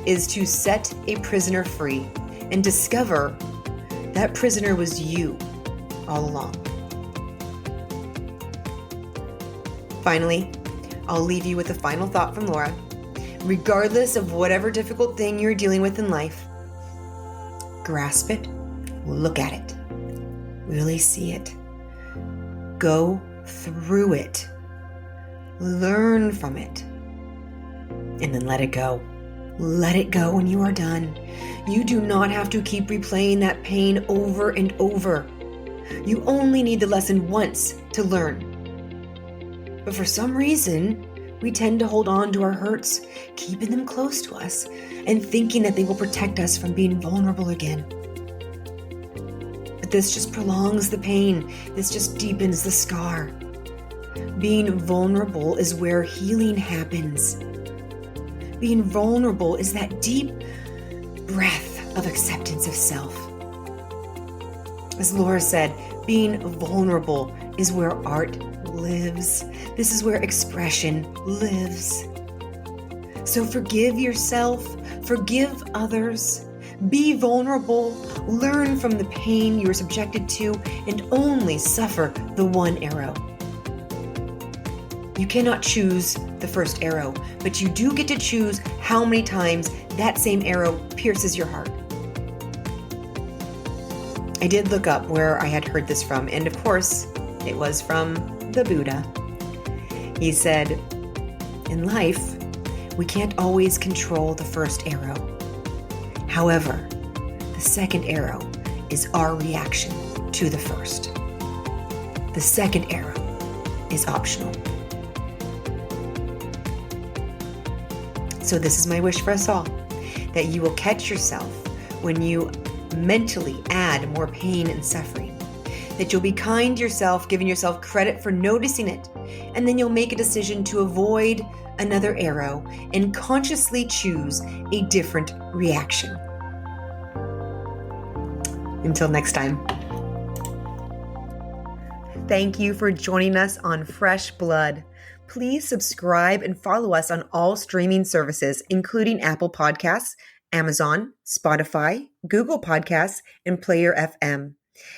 is to set a prisoner free and discover that prisoner was you all along. Finally, I'll leave you with a final thought from Laura. Regardless of whatever difficult thing you're dealing with in life, grasp it, look at it, really see it, go through it, learn from it, and then let it go. Let it go when you are done. You do not have to keep replaying that pain over and over. You only need the lesson once to learn. But for some reason, we tend to hold on to our hurts, keeping them close to us, and thinking that they will protect us from being vulnerable again. But this just prolongs the pain. This just deepens the scar. Being vulnerable is where healing happens. Being vulnerable is that deep breath of acceptance of self. As Laura said, being vulnerable is where art lives. This is where expression lives. So forgive yourself, forgive others, be vulnerable, learn from the pain you are subjected to, and only suffer the one arrow. You cannot choose the first arrow, but you do get to choose how many times that same arrow pierces your heart. I did look up where I had heard this from, and of course, it was from the Buddha. He said, in life, we can't always control the first arrow. However, the second arrow is our reaction to the first. The second arrow is optional. So this is my wish for us all, that you will catch yourself when you mentally add more pain and suffering, that you'll be kind to yourself, giving yourself credit for noticing it, and then you'll make a decision to avoid another arrow and consciously choose a different reaction. Until next time. Thank you for joining us on Fresh Blood. Please subscribe and follow us on all streaming services, including Apple Podcasts, Amazon, Spotify, Google Podcasts, and Player FM.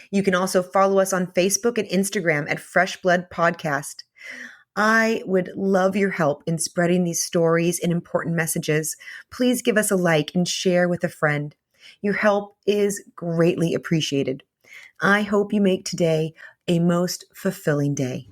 You can also follow us on Facebook and Instagram at Fresh Blood Podcast. I would love your help in spreading these stories and important messages. Please give us a like and share with a friend. Your help is greatly appreciated. I hope you make today a most fulfilling day.